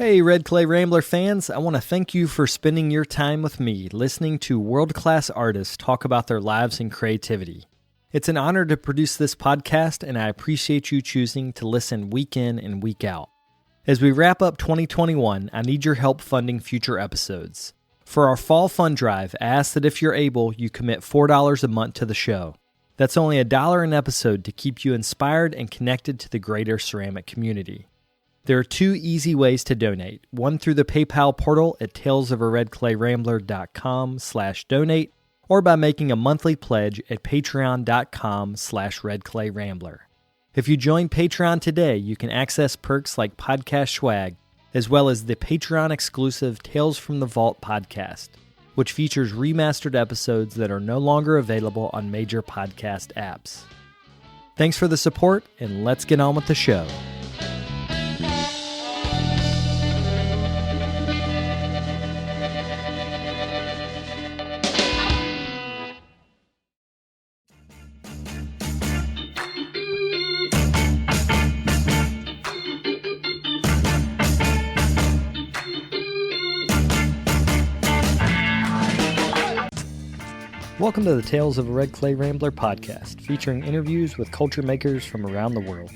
Hey, Red Clay Rambler fans, I want to thank you for spending your time with me listening to world-class artists talk about their lives and creativity. It's an honor to produce this podcast, and I appreciate you choosing to listen week in and week out. As we wrap up 2021, I need your help funding future episodes. For our fall fund drive, I ask that if you're able, you commit $4 a month to the show. That's only $1 an episode to keep you inspired and connected to the greater ceramic community. There are two easy ways to donate, one through the PayPal portal at talesofaredclayrambler.com/donate, or by making a monthly pledge at patreon.com/redclayrambler. If you join Patreon today, you can access perks like podcast swag, as well as the Patreon-exclusive Tales from the Vault podcast, which features remastered episodes that are no longer available on major podcast apps. Thanks for the support, and let's get on with the show. Welcome to the Tales of a Red Clay Rambler podcast, featuring interviews with culture makers from around the world.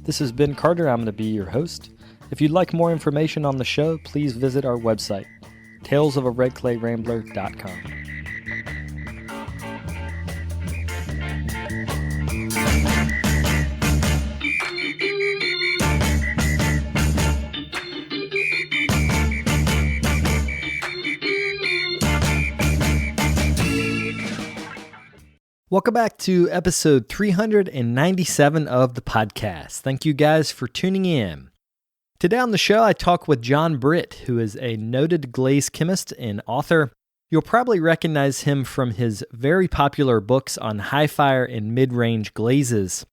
This is Ben Carter. I'm going to be your host. If you'd like more information on the show, please visit our website, talesofaredclayrambler.com. Welcome back to episode 397 of the podcast. Thank you guys for tuning in. Today on the show, I talk with John Britt, who is a noted glaze chemist and author. You'll probably recognize him from his very popular books on high fire and mid-range glazes.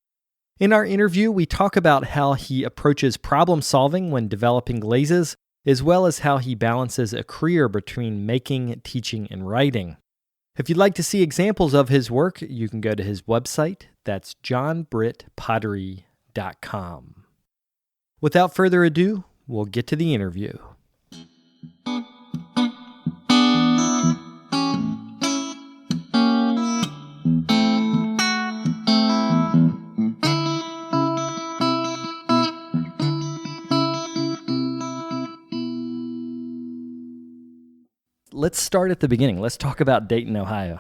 In our interview, we talk about how he approaches problem solving when developing glazes, as well as how he balances a career between making, teaching, and writing. If you'd like to see examples of his work, you can go to his website. That's johnbrittpottery.com. Without further ado, we'll get to the interview. Let's start at the beginning. Let's talk about Dayton, Ohio.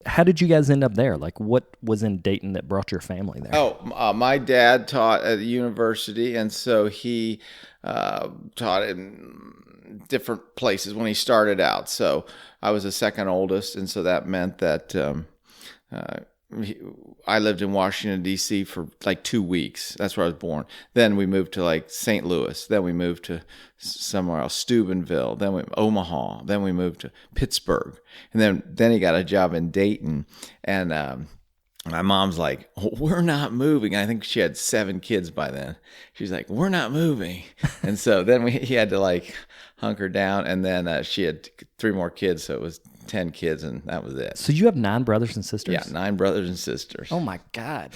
How did you guys end up there? Like, what was in Dayton that brought your family there? My dad taught at the university, and so he taught in different places when he started out. So I was the second oldest, and so that meant that I lived in Washington, D.C. for like 2 weeks. That's where I was born. Then we moved to like St. Louis. Then we moved to somewhere else, Steubenville. Then Omaha. Then we moved to Pittsburgh. And then he got a job in Dayton. And my mom's like, we're not moving. I think she had 7 kids by then. She's like, we're not moving. And so then he had to like hunker down. And then she had 3 more kids. So it was 10 kids, and that was it. So you have 9 brothers and sisters? Yeah, 9 brothers and sisters. Oh my God.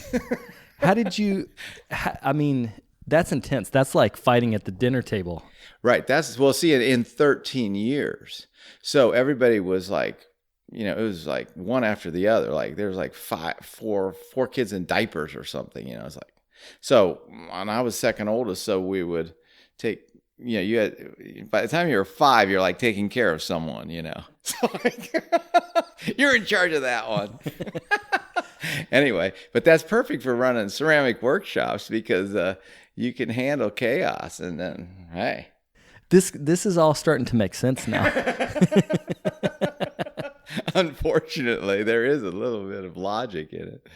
How did you, I mean, that's intense. That's like fighting at the dinner table. Right. See, in 13 years. So everybody was like, it was like one after the other. Like there was like 4 kids in diapers or something, it's like, so, and I was second oldest. So we would take, you had, by the time you were 5, you're like taking care of someone, So like, you're in charge of that one. Anyway, but that's perfect for running ceramic workshops because you can handle chaos. And then, hey, this is all starting to make sense now. Unfortunately, there is a little bit of logic in it.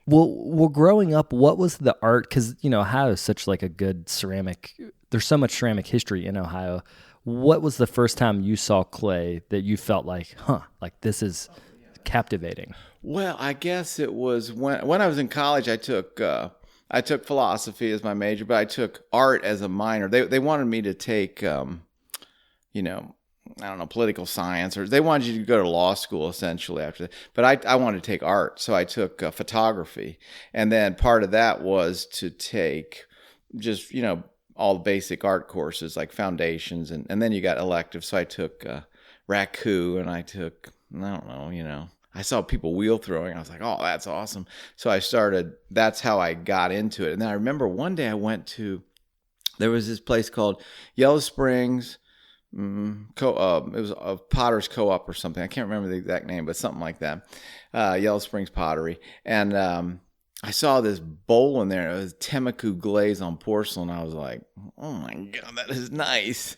Well, growing up, what was the art? Because, Ohio is such like a good ceramic. There's so much ceramic history in Ohio. What was the first time you saw clay that you felt like, like this is captivating? Well, I guess it was when I was in college. I took philosophy as my major, but I took art as a minor. They wanted me to take, political science, or they wanted you to go to law school essentially after that. But I wanted to take art, so I took photography, and then part of that was to take just all the basic art courses like foundations, and then you got electives. So I took raku, and I took, I don't know, I saw people wheel throwing. I was like, oh, that's awesome. So that's how I got into it. And then I remember one day there was this place called Yellow Springs, it was a Potter's Co-op or something. I can't remember the exact name, but something like that. Yellow Springs Pottery. And I saw this bowl in there. It was Temuku glaze on porcelain. I was like, oh my God, that is nice.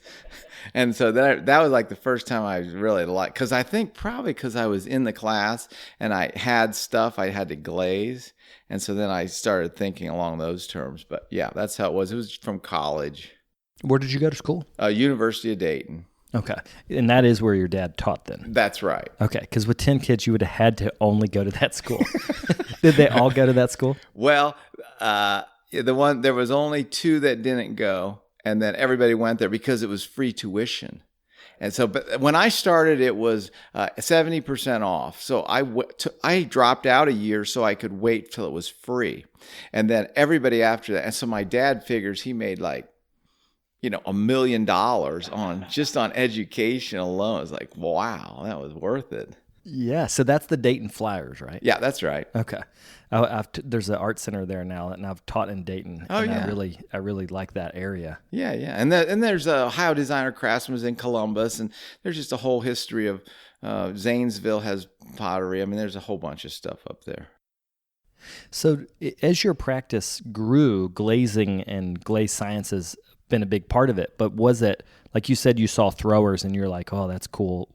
And so that was like the first time I really liked, because I think probably because I was in the class and I had stuff I had to glaze. And so then I started thinking along those terms. But yeah, that's how it was. It was from college. Where did you go to school? University of Dayton. Okay. And that is where your dad taught then? That's right. Okay. Because with 10 kids, you would have had to only go to that school. Did they all go to that school? Well, there was only 2 that didn't go. And then everybody went there because it was free tuition. And so, but when I started, it was 70% off. So I dropped out a year so I could wait till it was free. And then everybody after that. And so my dad figures he made like, $1 million on education alone. It's like, wow, that was worth it. Yeah. So that's the Dayton Flyers, right? Yeah, that's right. Okay. There's an art center there now, and I've taught in Dayton. Oh, and yeah. I really like that area. Yeah, yeah. And there's Ohio Designer Craftsman in Columbus, and there's just a whole history of Zanesville has pottery. I mean, there's a whole bunch of stuff up there. So as your practice grew, glazing and glaze sciences been a big part of it, but was it, like you said, you saw throwers and you're like, oh, that's cool.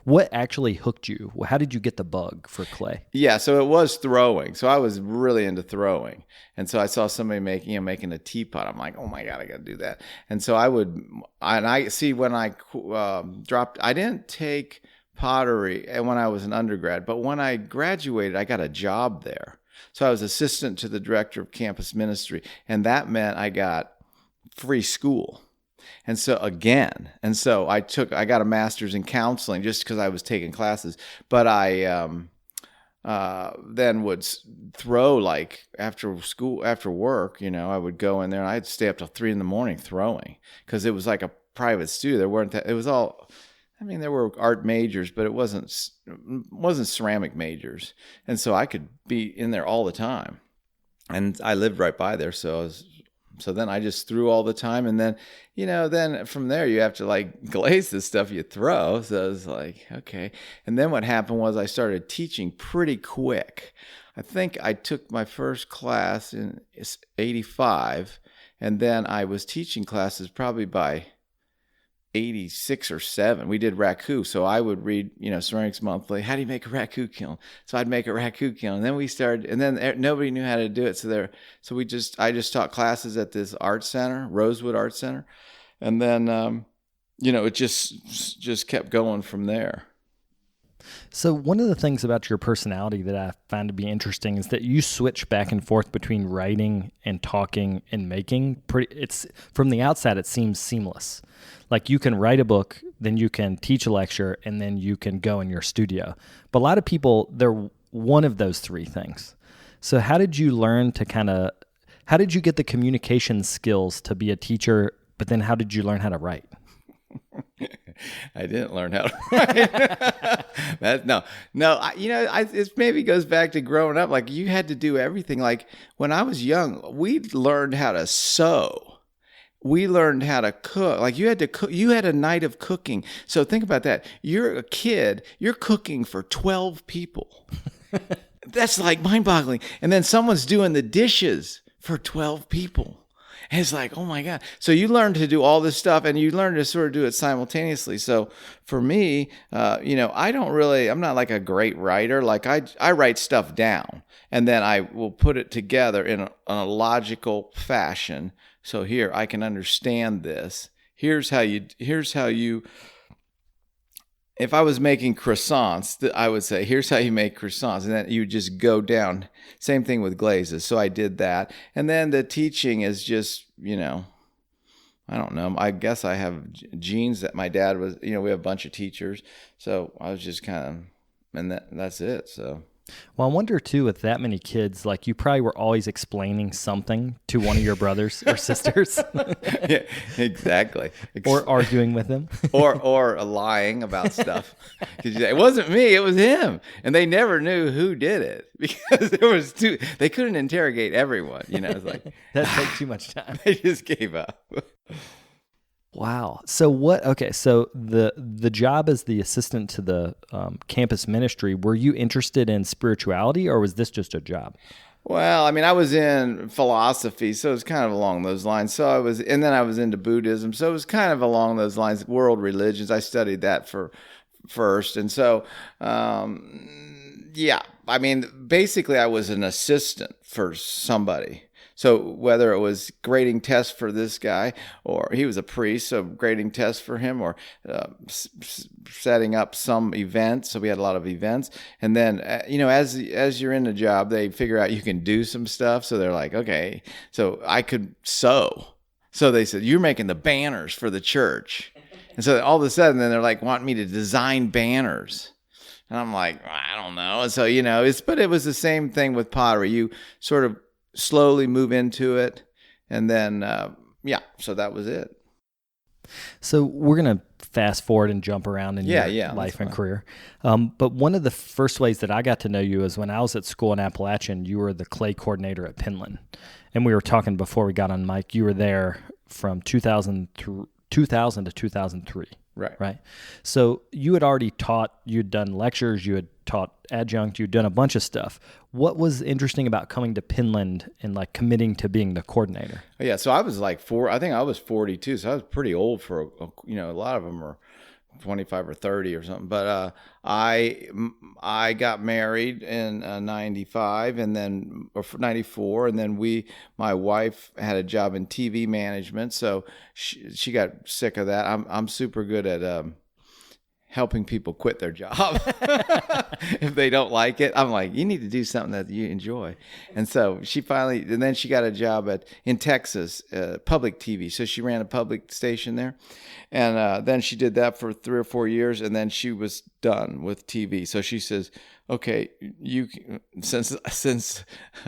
What actually hooked you? How did you get the bug for clay? Yeah, so it was throwing. So I was really into throwing. And so I saw somebody making a teapot. I'm like, oh my God, I got to do that. And so when I dropped, I didn't take pottery when I was an undergrad, but when I graduated, I got a job there. So I was assistant to the director of campus ministry, and that meant I got free school. And so I got a master's in counseling just because I was taking classes, but I then would throw like after school, after work, I would go in there and I'd stay up till 3 a.m. throwing because it was like a private studio. There were art majors, but it wasn't ceramic majors. And so I could be in there all the time, and I lived right by there. So then I just threw all the time. And then, then from there you have to like glaze the stuff you throw. So I was like, okay. And then what happened was I started teaching pretty quick. I think I took my first class in 85. And then I was teaching classes probably by 86 or 7. We did raku. So I would read, Ceramics Monthly. How do you make a raku kiln? So I'd make a raku kiln. And then we started, and then nobody knew how to do it. I just taught classes at this art center, Rosewood Art Center. And then, it just kept going from there. So one of the things about your personality that I find to be interesting is that you switch back and forth between writing and talking and making. It's from the outside, it seems seamless. Like you can write a book, then you can teach a lecture, and then you can go in your studio. But a lot of people, they're one of those 3 things. So how did you learn to how did you get the communication skills to be a teacher, but then how did you learn how to write? I didn't learn how to write. It maybe goes back to growing up. Like you had to do everything. Like when I was young, we learned how to sew. We learned how to cook. Like you had to cook. You had a night of cooking. So think about that. You're a kid. You're cooking for 12 people. That's like mind-boggling. And then someone's doing the dishes for 12 people. And it's like, oh my God. So you learn to do all this stuff and you learn to sort of do it simultaneously. So for me, I'm not like a great writer. Like I write stuff down and then I will put it together in a logical fashion. So here I can understand this. Here's how you, if I was making croissants, I would say, here's how you make croissants. And then you just go down. Same thing with glazes. So I did that. And then the teaching is just, I don't know. I guess I have genes that my dad was, we have a bunch of teachers. So I was just kind of, and that's it. So. Well, I wonder too, with that many kids, like you probably were always explaining something to one of your brothers or sisters. Yeah, exactly. Or arguing with them. or lying about stuff. Because it wasn't me, it was him. And they never knew who did it because there was two. They couldn't interrogate everyone. It's like that takes too much time. They just gave up. Wow. So so the job as the assistant to the campus ministry, were you interested in spirituality or was this just a job? Well, I was in philosophy, so it was kind of along those lines. And then I was into Buddhism, so it was kind of along those lines. World religions, I studied that first. And so, basically I was an assistant for somebody. So whether it was grading tests for this guy, or he was a priest, so grading tests for him, or setting up some events. So we had a lot of events. And then, as you're in the job, they figure out you can do some stuff. So they're like, okay, so I could sew. So they said, you're making the banners for the church. And so all of a sudden, then they're like wanting me to design banners. And I'm like, I don't know. And so, but it was the same thing with pottery. You sort of slowly move into it. And then, so that was it. So we're going to fast forward and jump around in your life and career. But one of the first ways that I got to know you is when I was at school in Appalachian, you were the clay coordinator at Penland. And we were talking before we got on mic, you were there from 2000 to 2003. Right. So you had already taught, you'd done lectures, you had taught adjunct, you'd done a bunch of stuff. What was interesting about coming to Penland and like committing to being the coordinator? Yeah. So I was like I think I was 42. So I was pretty old for, a lot of them are 25 or 30 or something. But I got married in 95 and then, or 94. And then my wife had a job in TV management. So she got sick of that. I'm super good at helping people quit their job if they don't like it. I'm like, you need to do something that you enjoy. And so and then she got a job in Texas, public TV. So she ran a public station there. And then she did that for 3 or 4 years, and then she was done with TV. So she says, okay, since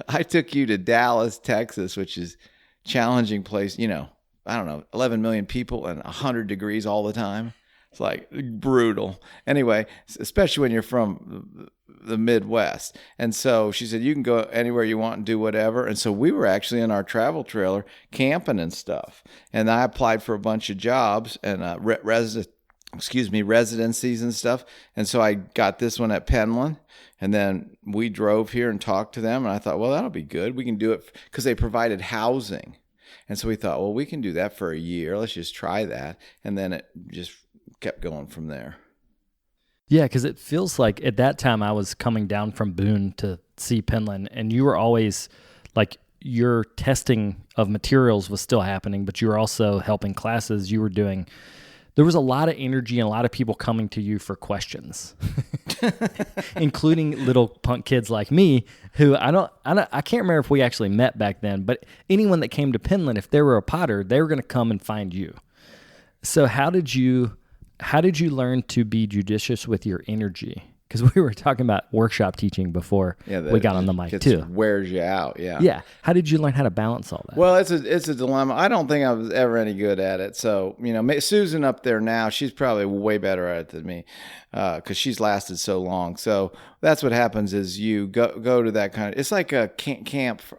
I took you to Dallas, Texas, which is a challenging place, I don't know, 11 million people and 100 degrees all the time. It's like brutal. Anyway, especially when you're from the Midwest. And so she said, you can go anywhere you want and do whatever. And so we were actually in our travel trailer camping and stuff. And I applied for a bunch of jobs and residencies and stuff. And so I got this one at Penland. And then we drove here and talked to them. And I thought, well, that'll be good. We can do it because they provided housing. And so we thought, well, we can do that for a year. Let's just try that. And then it just kept going from there. Yeah, because it feels like at that time I was coming down from Boone to see Penland, and you were always like your testing of materials was still happening, but you were also helping classes. There was a lot of energy and a lot of people coming to you for questions, including little punk kids like me who I can't remember if we actually met back then, but anyone that came to Penland, if they were a potter, they were going to come and find you. So how did you learn to be judicious with your energy? Because we were talking about workshop teaching before we got on the mic too. Wears you out, yeah. Yeah. How did you learn how to balance all that? Well, it's a dilemma. I don't think I was ever any good at it. So, Susan up there now, she's probably way better at it than me because she's lasted so long. So that's what happens is you go to that kind of, it's like a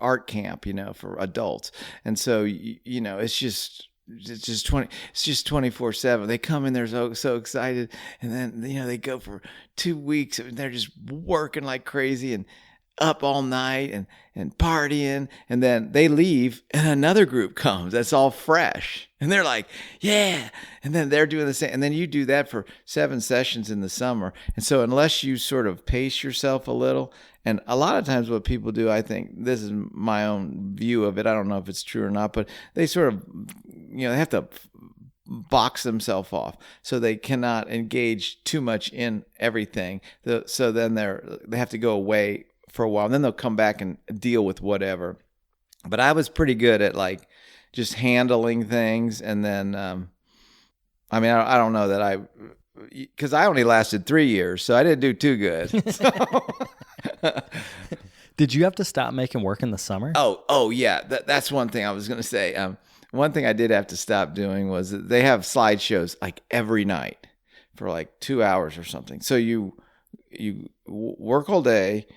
art camp, for adults. And so, it's just 24/7. They come in, they're so excited, and then they go for 2 weeks and they're just working like crazy and up all night and partying, and then they leave and another group comes that's all fresh and they're like, yeah, and then they're doing the same, and then you do that for 7 sessions in the summer. And so unless you sort of pace yourself a little, and a lot of times what people do, I think this is my own view of it, I don't know if it's true or not, but they sort of they have to box themselves off so they cannot engage too much in everything. So then they have to go away for a while, and then they'll come back and deal with whatever. But I was pretty good at like just handling things, and then I don't know that because I only lasted 3 years, so I didn't do too good. So. Did you have to stop making work in the summer? Oh yeah. That's one thing I was going to say. One thing I did have to stop doing was that they have slideshows like every night for like 2 hours or something. So you work all day,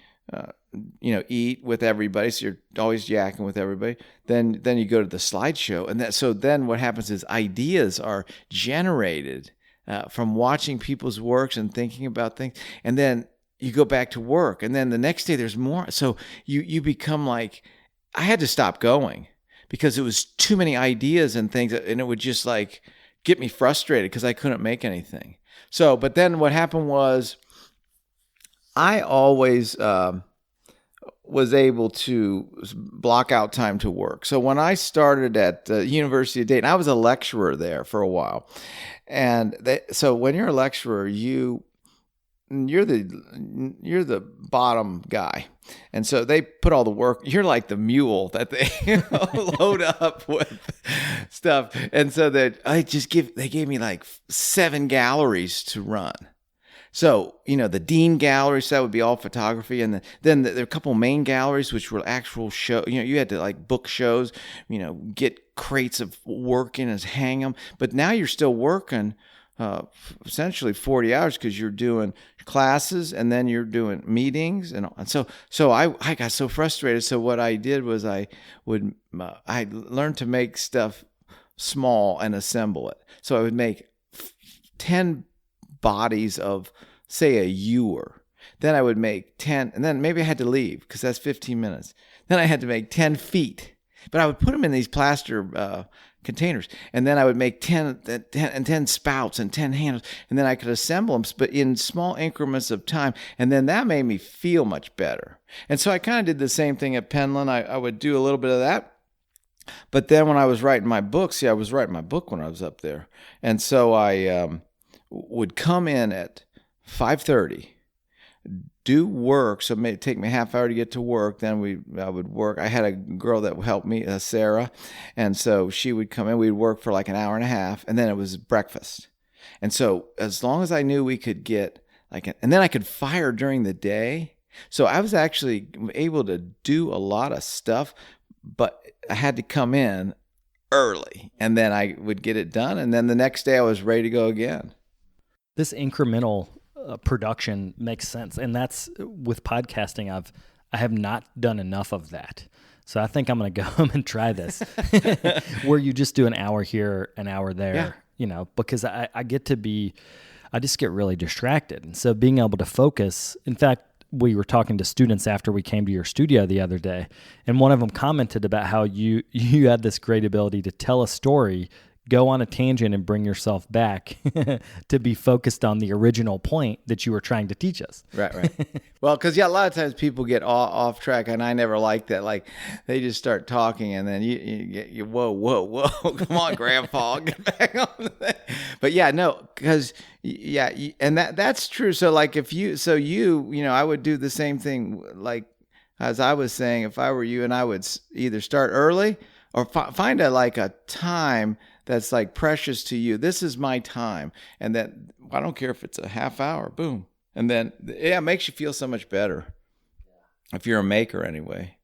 eat with everybody. So you're always yakking with everybody. Then you go to the slideshow, and so then what happens is ideas are generated from watching people's works and thinking about things, and then you go back to work, and then the next day there's more. So you become like, I had to stop going because it was too many ideas and things, and it would just like get me frustrated because I couldn't make anything. So, but then what happened was I always was able to block out time to work. So when I started at the University of Dayton, I was a lecturer there for a while. And so when you're a lecturer, you're the bottom guy. And so they put all the work, you're like the mule that they load up with stuff. And so that they gave me like 7 galleries to run. So, the Dean gallery, so that would be all photography. And then there are a couple main galleries, which were actual show. You had to like book shows, get crates of work in and hang them. But now you're still working essentially 40 hours because you're doing classes and then you're doing meetings. And so I got so frustrated. So what I did was I learned to make stuff small and assemble it. So I would make 10 bodies of, say, a ewer. Then I would make 10, and then maybe I had to leave because that's 15 minutes. Then I had to make 10 feet, but I would put them in these plaster containers, and then I would make 10 spouts and 10 handles, and then I could assemble them, but in small increments of time, and then that made me feel much better. And so I kind of did the same thing at Penland. I would do a little bit of that. But then when I was writing my book, I was writing my book when I was up there, and so I would come in at 5:30, do work. So it may take me a half hour to get to work. Then I would work. I had a girl that would help me, Sarah. And so she would come in. We'd work for like an hour and a half. And then it was breakfast. And so as long as I knew we could get and then I could fire during the day. So I was actually able to do a lot of stuff, but I had to come in early and then I would get it done. And then the next day I was ready to go again. This incremental production makes sense, and that's with podcasting. I have not done enough of that, so I think I'm going to go home and try this, where you just do an hour here, an hour there. Yeah. Because I just get really distracted, and so being able to focus. In fact, we were talking to students after we came to your studio the other day, and one of them commented about how you had this great ability to tell a story, go on a tangent, and bring yourself back to be focused on the original point that you were trying to teach us. Right. Well, because a lot of times people get off track, and I never like that. Like they just start talking, and then you whoa, come on, Grandpa, get back on the thing. But because and that's true. So like I would do the same thing. Like as I was saying, if I were you, and I would either start early or find a time that's like precious to you. This is my time. And then I don't care if it's a half hour, boom. And then, it makes you feel so much better if you're a maker anyway.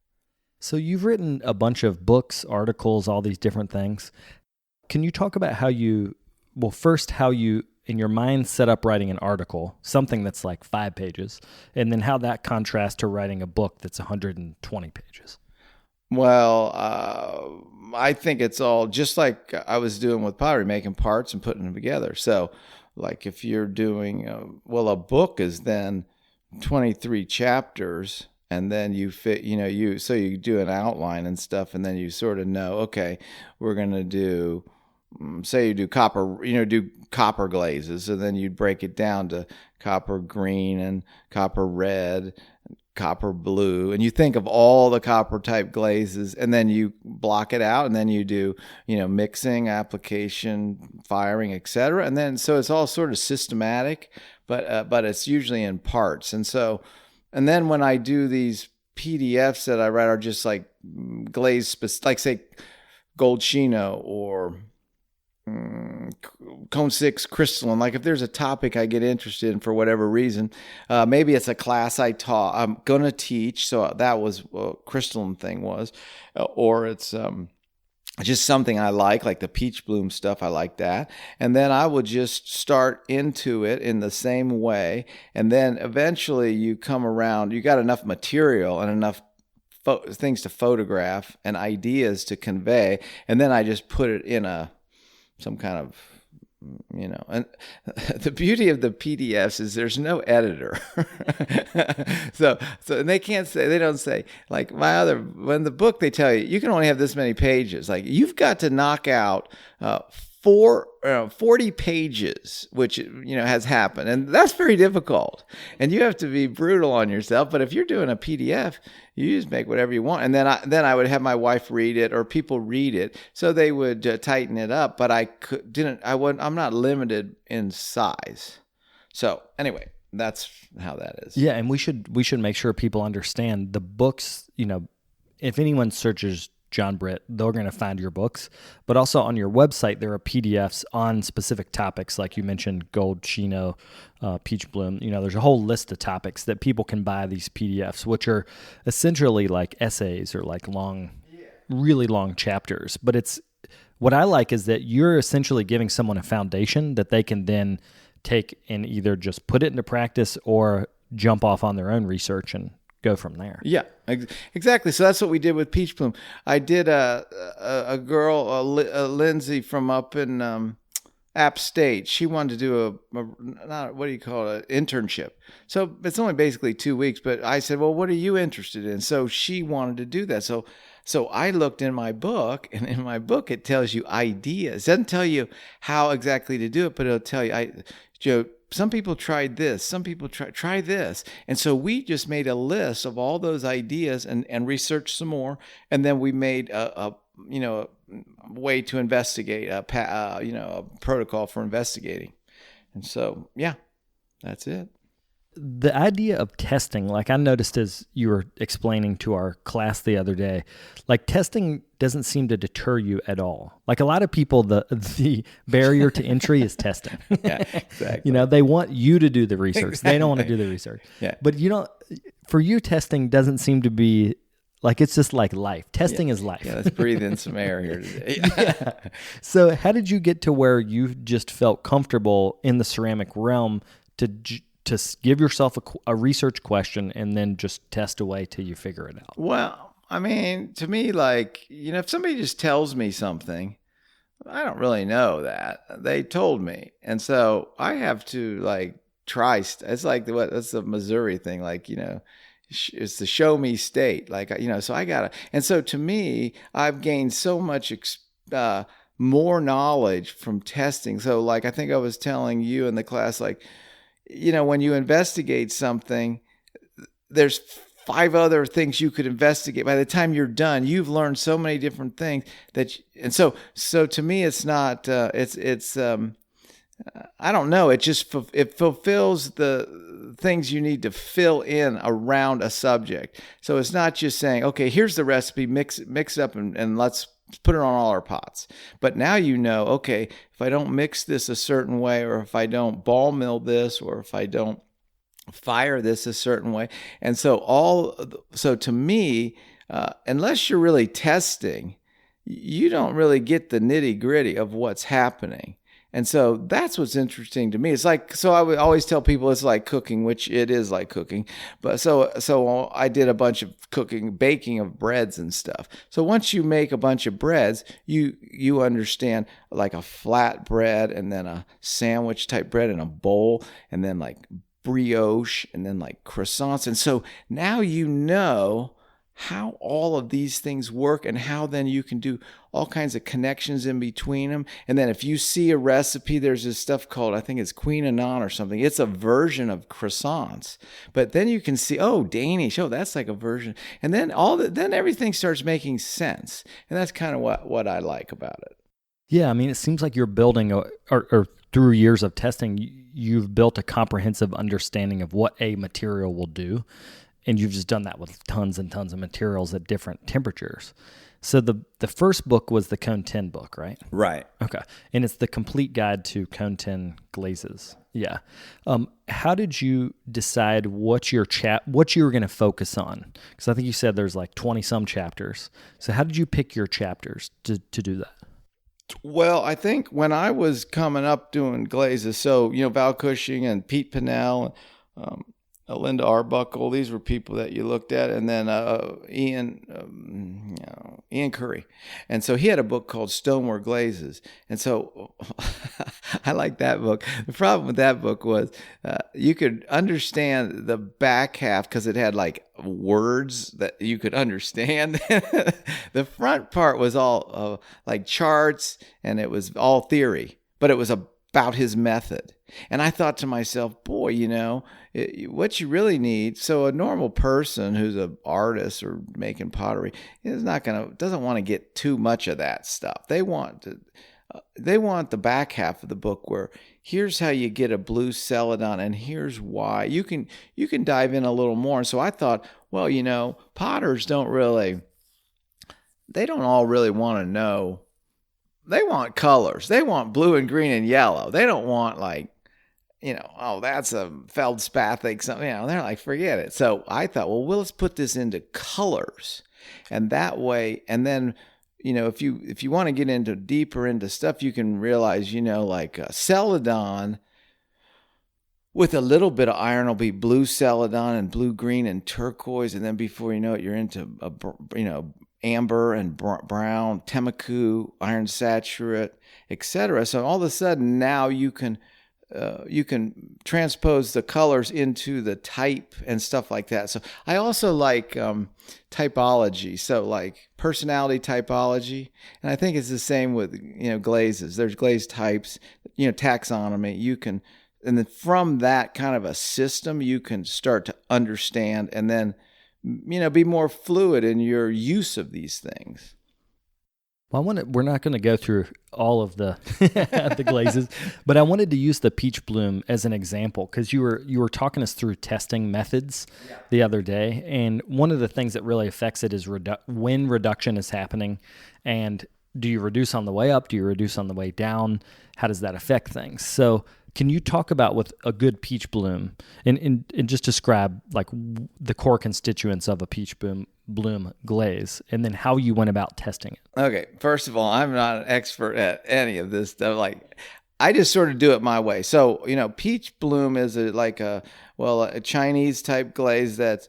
So you've written a bunch of books, articles, all these different things. Can you talk about how you in your mind set up writing an article, something that's like 5 pages, and then how that contrasts to writing a book that's 120 pages? Well, I think it's all just like I was doing with pottery, making parts and putting them together. So like if you're doing, a book is then 23 chapters, and then you fit, so you do an outline and stuff, and then you sort of know, okay, we're going to do, say you do copper glazes, and then you'd break it down to copper green and copper red, copper blue, and you think of all the copper type glazes, and then you block it out, and then you do mixing, application, firing, etc. And then so it's all sort of systematic, but it's usually in parts. And then when I do these PDFs that I write are just like glaze, like say gold chino or cone 6 crystalline. Like if there's a topic I get interested in for whatever reason, maybe it's a class I'm going to teach. So that was what crystalline thing was, or it's just something I like the peach bloom stuff. I like that. And then I would just start into it in the same way. And then eventually you come around, you got enough material and enough things to photograph and ideas to convey. And then I just put it in some kind of, and the beauty of the PDFs is there's no editor. so they don't say like when the book, they tell you can only have this many pages. Like you've got to knock out 40 pages, which, has happened. And that's very difficult. And you have to be brutal on yourself. But if you're doing a PDF, you just make whatever you want. And then I would have my wife read it or people read it. So they would tighten it up. But I'm not limited in size. So anyway, that's how that is. Yeah. And we should make sure people understand the books, if anyone searches John Britt, they're going to find your books, but also on your website, there are PDFs on specific topics. Like you mentioned, gold, chino, peach bloom, there's a whole list of topics that people can buy these PDFs, which are essentially like essays or like really long chapters. But what I like is that you're essentially giving someone a foundation that they can then take and either just put it into practice or jump off on their own research and go from there. Yeah, exactly. So that's what we did with peach bloom. I did a girl, Lindsay from up in App State. She wanted to do what do you call it, internship. So it's only basically 2 weeks, but I said, well, what are you interested in? So she wanted to do that. So I looked in my book, and in my book, it tells you ideas. It doesn't tell you how exactly to do it, but it'll tell you, some people tried this. Some people try this. And so we just made a list of all those ideas and researched some more. And then we made a way to investigate, a protocol for investigating. And so, yeah, that's it. The idea of testing, like I noticed as you were explaining to our class the other day, like testing doesn't seem to deter you at all. Like a lot of people, the barrier to entry is testing. Yeah, exactly. They want you to do the research. Exactly. They don't want to do the research. Yeah. But for you, testing doesn't seem to be like, it's just like life. Testing is life. Yeah, let's breathe in some air here today. Yeah. So how did you get to where you just felt comfortable in the ceramic realm to give yourself a research question and then just test away till you figure it out? Well, I mean, to me, like, if somebody just tells me something, I don't really know that. They told me. And so I have to like try. It's like that's the Missouri thing. Like, it's the show me state. Like, so I gotta. And so to me, I've gained so much more knowledge from testing. So like, I think I was telling you in the class, like, when you investigate something, there's 5 other things you could investigate. By the time you're done, you've learned so many different things and so to me, it's not, I don't know. It fulfills the things you need to fill in around a subject. So it's not just saying, okay, here's the recipe, mix it up and let's put it on all our pots. But now okay, if I don't mix this a certain way, or if I don't ball mill this, or if I don't fire this a certain way. And so to me, unless you're really testing, you don't really get the nitty gritty of what's happening. And so that's what's interesting to me. It's like, so I would always tell people it's like cooking, which it is like cooking. But so I did a bunch of baking of breads and stuff. So once you make a bunch of breads, you understand like a flat bread, and then a sandwich type bread in a bowl, and then like brioche, and then like croissants. And so now how all of these things work, and how then you can do all kinds of connections in between them. And then if you see a recipe, there's this stuff called, I think it's Queen Annan or something. It's a version of croissants. But then you can see, Danish, that's like a version. And then then everything starts making sense. And that's kind of what I like about it. Yeah, I mean, it seems like you're building, or through years of testing, you've built a comprehensive understanding of what a material will do. and you've just done that with tons and tons of materials at different temperatures. So the first book was the Cone 10 book, right? Right. Okay. And it's the complete guide to Cone 10 glazes. Yeah. How did you decide what you were going to focus on? Because I think you said there's like 20 some chapters. So how did you pick your chapters to do that? Well, I think when I was coming up doing glazes, so, Val Cushing and Pete Pinnell, Linda Arbuckle, these were people that you looked at, and then Ian Curry. And so he had a book called Stoneware Glazes. And so I like that book. The problem with that book was you could understand the back half because it had like words that you could understand. The front part was all like charts, and it was all theory, but it was about his method. And I thought to myself, boy, what you really need. So a normal person who's an artist or making pottery doesn't want to get too much of that stuff. They want the back half of the book where here's how you get a blue celadon and here's why. You can dive in a little more. And so I thought, well, potters don't all really want to know. They want colors. They want blue and green and yellow. They don't want that's a feldspathic something. They're like, forget it. So I thought, well, let's put this into colors, and that way, and then, if you want to get into deeper into stuff, you can realize, like a celadon with a little bit of iron will be blue celadon and blue, green, and turquoise, and then before you know it, you're into amber and brown, Temmaku, iron saturate, etc. So all of a sudden now you can transpose the colors into the type and stuff like that. So I also like typology, so like personality typology, and I think it's the same with glazes. There's glaze types, taxonomy. And then from that kind of a system, you can start to understand and then be more fluid in your use of these things. Well, we're not going to go through all of the the glazes, but I wanted to use the peach bloom as an example because you were talking us through testing methods the other day, and one of the things that really affects it is when reduction is happening, and do you reduce on the way up? Do you reduce on the way down? How does that affect things? So can you talk about with a good peach bloom and just describe like the core constituents of a peach bloom glaze and then how you went about testing it? Okay. First of all, I'm not an expert at any of this stuff. Like I just sort of do it my way. So, peach bloom is a Chinese type glaze that's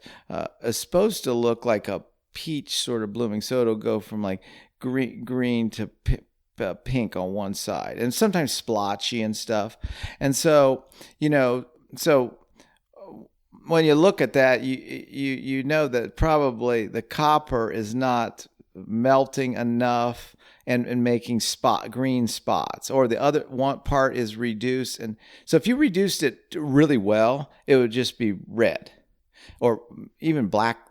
is supposed to look like a peach sort of blooming. So it'll go from like green to pink on one side and sometimes splotchy and stuff. And so, when you look at that, you know that probably the copper is not melting enough and making green spots, or the other one part is reduced. And so if you reduced it really well, it would just be red or even black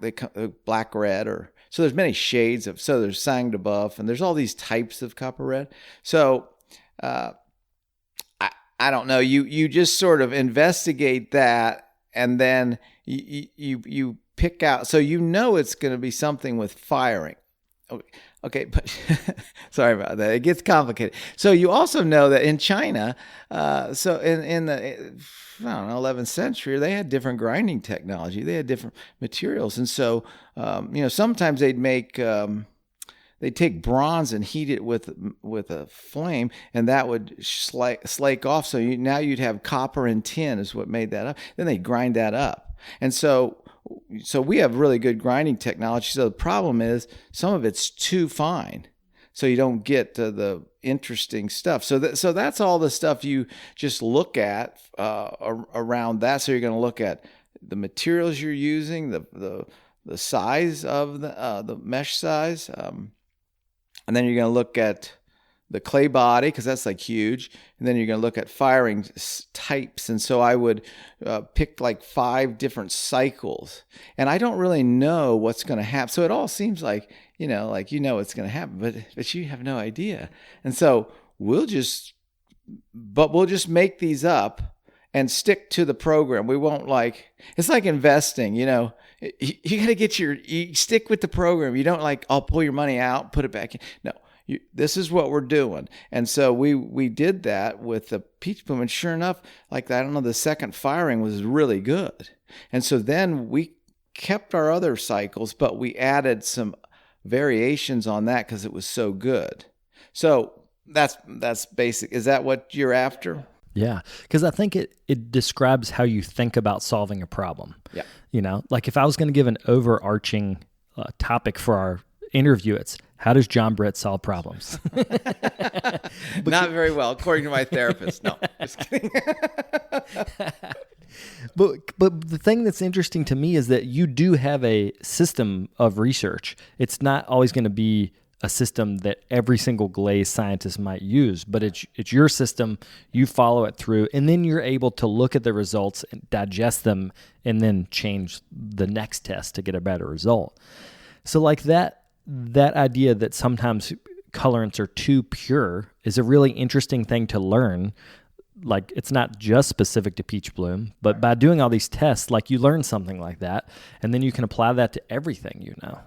red, or so there's many shades of, so there's sang de buff and there's all these types of copper red. So I don't know, you just sort of investigate that, and then you pick out, so it's going to be something with firing. Okay, but sorry about that. It gets complicated. So you also know that in China, so in the 11th century, they had different grinding technology. They had different materials, and so sometimes they'd take bronze and heat it with a flame, and that would slake off. So now you'd have copper and tin is what made that up. Then they grind that up, and so we have really good grinding technology. So the problem is some of it's too fine, so you don't get the interesting stuff. So that's all the stuff you just look at around that. So you're going to look at the materials you're using, the size of the mesh size, and then you're going to look at the clay body, because that's like huge. And then you're going to look at firing types. And so I would pick like 5 different cycles. And I don't really know what's going to happen. So it all seems like, what's going to happen, but you have no idea. And so we'll just make these up and stick to the program. We won't it's like investing, you got to you stick with the program. You don't like, I'll pull your money out, put it back in. No, this is what we're doing. And so we did that with the peach bloom. And sure enough, like, I don't know, the second firing was really good. And so then we kept our other cycles, but we added some variations on that because it was so good. So that's basic. Is that what you're after? Yeah, because I think it describes how you think about solving a problem. Yeah. You know, like if I was going to give an overarching topic for our interview, it's how does John Britt solve problems? Not very well, according to my therapist. No, just kidding. But the thing that's interesting to me is that you do have a system of research. It's not always going to be a system that every single glaze scientist might use, but it's your system. You follow it through, and then you're able to look at the results and digest them, and then change the next test to get a better result. So like that idea that sometimes colorants are too pure is a really interesting thing to learn. Like, it's not just specific to peach bloom, but by doing all these tests, like, you learn something like that, and then you can apply that to everything, you know.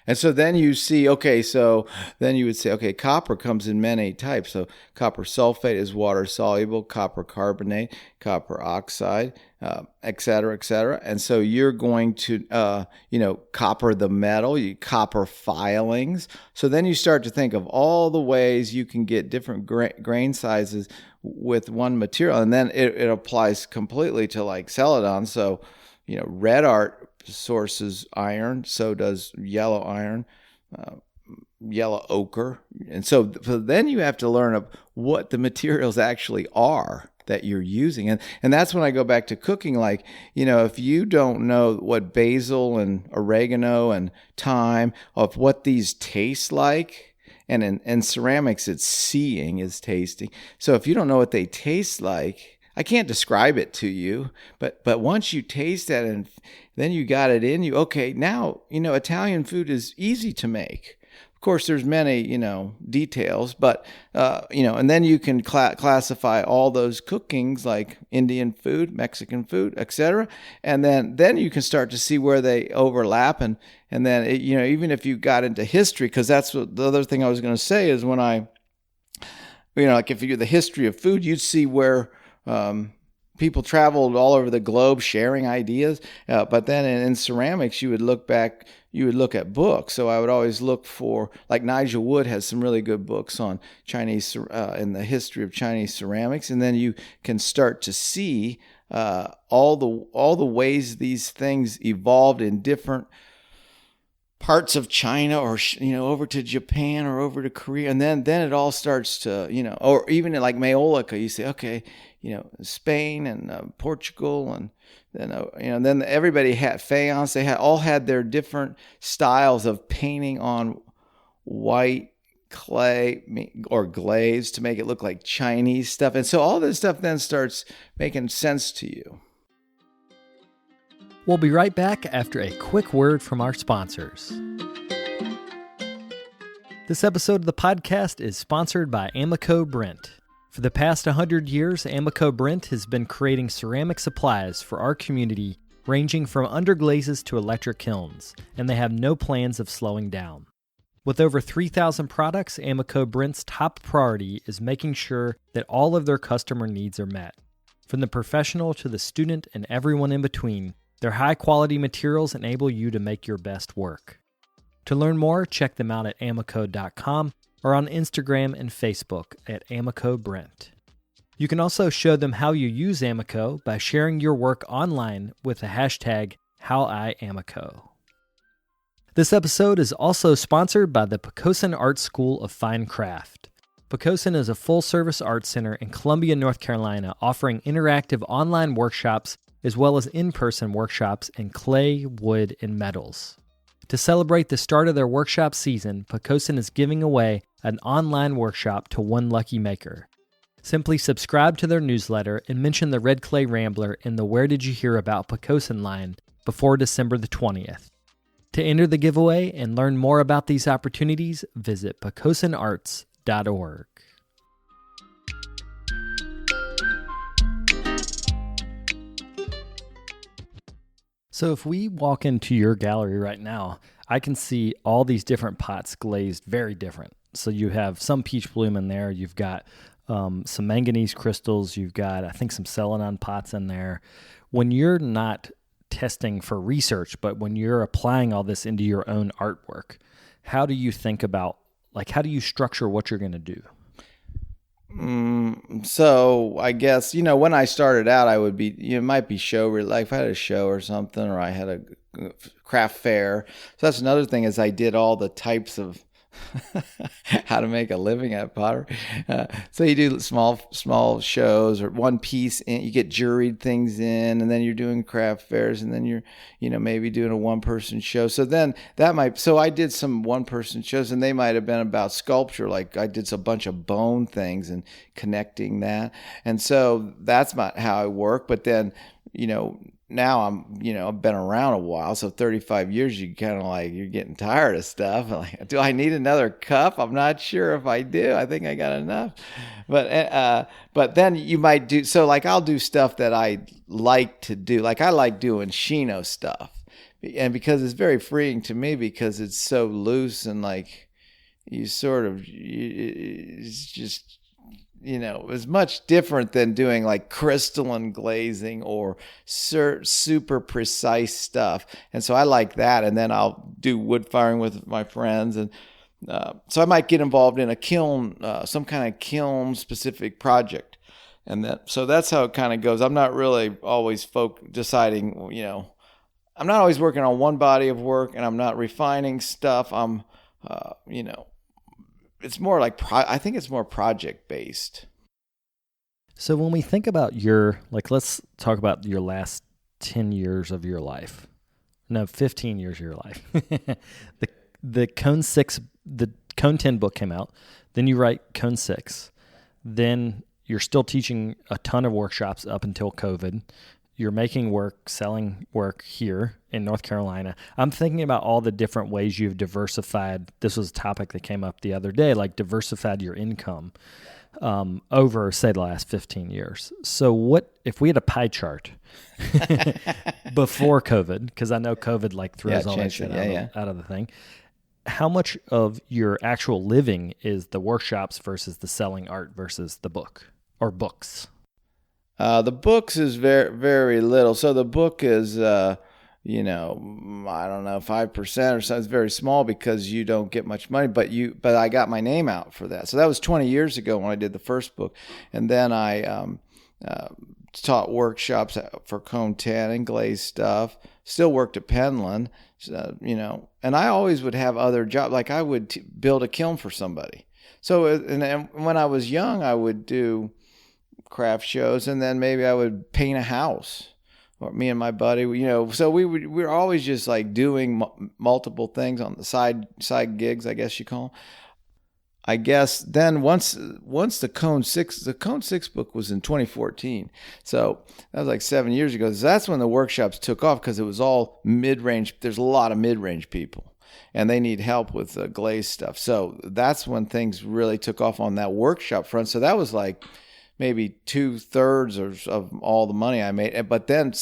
And so then you see, okay, so then you would say, okay, copper comes in many types. So copper sulfate is water soluble, copper carbonate, copper oxide, et cetera, et cetera. And so you're going to, copper the metal, copper filings. So then you start to think of all the ways you can get different grain sizes with one material. And then it applies completely to like celadon. So, red art sources iron, so does yellow iron, yellow ochre. And so then you have to learn what the materials actually are that you're using. And that's when I go back to cooking. Like, if you don't know what basil and oregano and thyme, of what these taste like, and in ceramics, it's seeing is tasting. So if you don't know what they taste like, I can't describe it to you, but once you taste that and then you got it in you, okay, now, Italian food is easy to make. Of course, there's many, details, but, and then you can classify all those cookings like Indian food, Mexican food, etc. And then you can start to see where they overlap. And then, even if you got into history, because that's what the other thing I was going to say is when like if you're the history of food, you'd see where people traveled all over the globe sharing ideas. But then in ceramics, you would look at books. So I would always look for, like Nigel Wood has some really good books on Chinese, in the history of Chinese ceramics. And then you can start to see all the ways these things evolved in different parts of China, or over to Japan or over to Korea, and then it all starts to or even like Maiolica, you say, okay, Spain and Portugal, and then then everybody had faience. They all had their different styles of painting on white clay or glaze to make it look like Chinese stuff, and so all this stuff then starts making sense to you. We'll be right back after a quick word from our sponsors. This episode of the podcast is sponsored by Amico Brent. For the past 100 years, Amico Brent has been creating ceramic supplies for our community, ranging from underglazes to electric kilns, and they have no plans of slowing down. With over 3,000 products, Amico Brent's top priority is making sure that all of their customer needs are met. From the professional to the student and everyone in between, their high-quality materials enable you to make your best work. To learn more, check them out at amico.com or on Instagram and Facebook at Amico Brent. You can also show them how you use Amico by sharing your work online with the hashtag HowIAmico. This episode is also sponsored by the Poquoson Art School of Fine Craft. Poquoson is a full-service art center in Columbia, North Carolina, offering interactive online workshops as well as in-person workshops in clay, wood, and metals. To celebrate the start of their workshop season, Poquoson is giving away an online workshop to one lucky maker. Simply subscribe to their newsletter and mention the Red Clay Rambler in the Where Did You Hear About Poquoson line before December the 20th. To enter the giveaway and learn more about these opportunities, visit poquosonarts.org. So if we walk into your gallery right now, I can see all these different pots glazed very different. So you have some peach bloom in there. You've got some manganese crystals. You've got, I think, some Celadon pots in there. When you're not testing for research, but when you're applying all this into your own artwork, how do you think about, like, how do you structure what you're going to do? So I guess, when I started out, I would be, it might be like if I had a show or something, or I had a craft fair. So that's another thing, is I did all the types of how to make a living at pottery. So you do small shows or one piece, and you get juried things in, and then you're doing craft fairs, and then you're, maybe doing a one-person show. So then so I did some one-person shows, and they might have been about sculpture. Like I did a bunch of bone things and connecting that. And so that's how I work. But then, now I've been around a while, so 35 years, you kind of like, you're getting tired of stuff. Like, do I need another cup? I'm not sure if I do. I think I got enough. But then you might do, so like I'll do stuff that I like to do. Like I like doing Shino stuff. And because it's very freeing to me, because it's so loose, and like it's just, it's much different than doing like crystalline glazing or super precise stuff. And so I like that. And then I'll do wood firing with my friends. And so I might get involved in a kiln, some kind of kiln specific project. And so that's how it kind of goes. I'm not really always deciding, I'm not always working on one body of work, and I'm not refining stuff. I'm, it's more like, I think it's more project based. So when we think about let's talk about your last 10 years of your life. No, 15 years of your life. the Cone 6, the Cone 10 book came out. Then you write Cone 6. Then you're still teaching a ton of workshops up until COVID. You're making work, selling work here in North Carolina. I'm thinking about all the different ways you've diversified. This was a topic that came up the other day, like diversified your income over, say, the last 15 years. So what if we had a pie chart before COVID, because I know COVID like throws all that shit out of the thing. How much of your actual living is the workshops versus the selling art versus the book or books? The books is very, very little. So the book is, I don't know, 5% or something. It's very small because you don't get much money, but I got my name out for that. So that was 20 years ago when I did the first book. And then I taught workshops for Cone 10 and glaze stuff. Still worked at Penland, and I always would have other jobs. Like I would build a kiln for somebody. So, and when I was young, I would do craft shows, and then maybe I would paint a house, or me and my buddy, so we were always just like doing multiple things on the side gigs, I guess you call them. I guess then once the Cone 6 book was in 2014, so that was like 7 years ago. So that's when the workshops took off, because it was all mid-range. There's a lot of mid-range people, and they need help with glaze stuff. So that's when things really took off on that workshop front. So that was like maybe 2/3 of all the money I made. But then,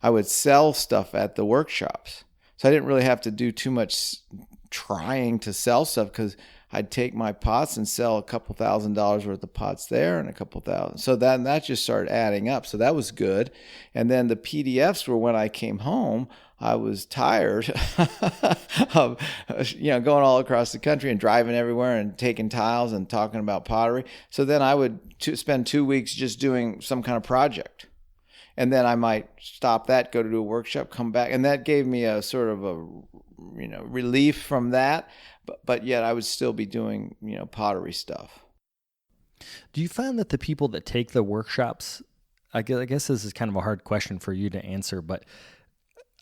I would sell stuff at the workshops. So I didn't really have to do too much trying to sell stuff, because I'd take my pots and sell a couple $1,000s worth of pots there, and a couple thousand. So that just started adding up. So that was good. And then the PDFs were when I came home. I was tired of going all across the country and driving everywhere and taking tiles and talking about pottery. So then I would spend 2 weeks just doing some kind of project. And then I might stop that, go to do a workshop, come back. And that gave me a sort of a relief from that. But yet I would still be doing, pottery stuff. Do you find that the people that take the workshops, I guess this is kind of a hard question for you to answer, but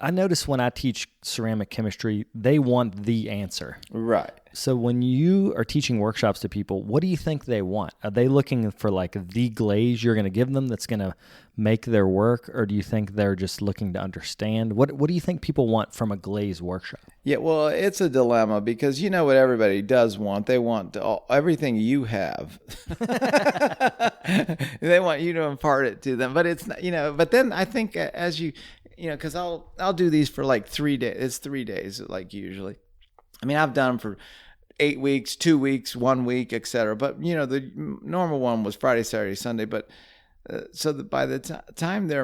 I notice when I teach ceramic chemistry, they want the answer. Right. So when you are teaching workshops to people, what do you think they want? Are they looking for like the glaze you're going to give them that's going to make their work? Or do you think they're just looking to understand? What do you think people want from a glaze workshop? Yeah, well, it's a dilemma, because you know what everybody does want. They want everything you have. They want you to impart it to them. But it's not, but then I think as you because I'll do these for like 3 days. It's 3 days, like usually. I mean, I've done them for 8 weeks, 2 weeks, 1 week, etc. But the normal one was Friday, Saturday, Sunday. But so that by the time they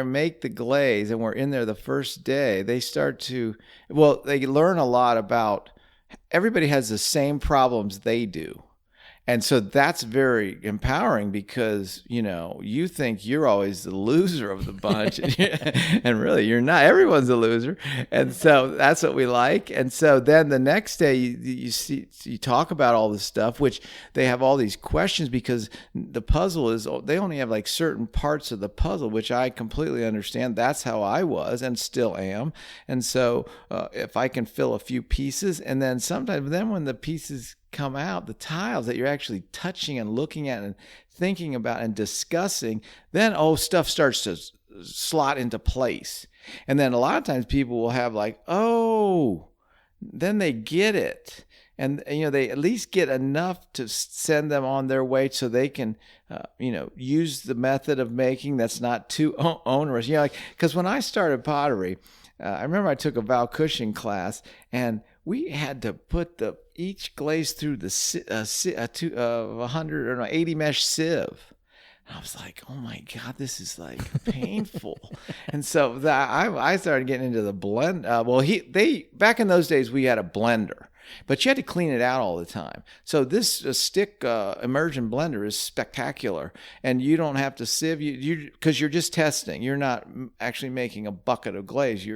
make the glaze and we're in there the first day, they learn a lot about. Everybody has the same problems they do. And so that's very empowering because, you think you're always the loser of the bunch and really you're not. Everyone's a loser. And so that's what we like. And so then the next day you talk about all this stuff, which they have all these questions because the puzzle they only have like certain parts of the puzzle, which I completely understand. That's how I was and still am. And so if I can fill a few pieces and then sometimes when the pieces come out, the tiles that you're actually touching and looking at and thinking about and discussing, then stuff starts to slot into place. And then a lot of times people will have like, then they get it. And they at least get enough to send them on their way so they can use the method of making that's not too onerous. Because when I started pottery, I remember I took a Val Cushing class and we had to put each glaze through the 80 mesh sieve. And I was like, oh my God, this is like painful. And so I started getting into the blend. Back in those days, we had a blender, but you had to clean it out all the time. So this stick immersion blender is spectacular, and you don't have to sieve because you're just testing. You're not actually making a bucket of glaze.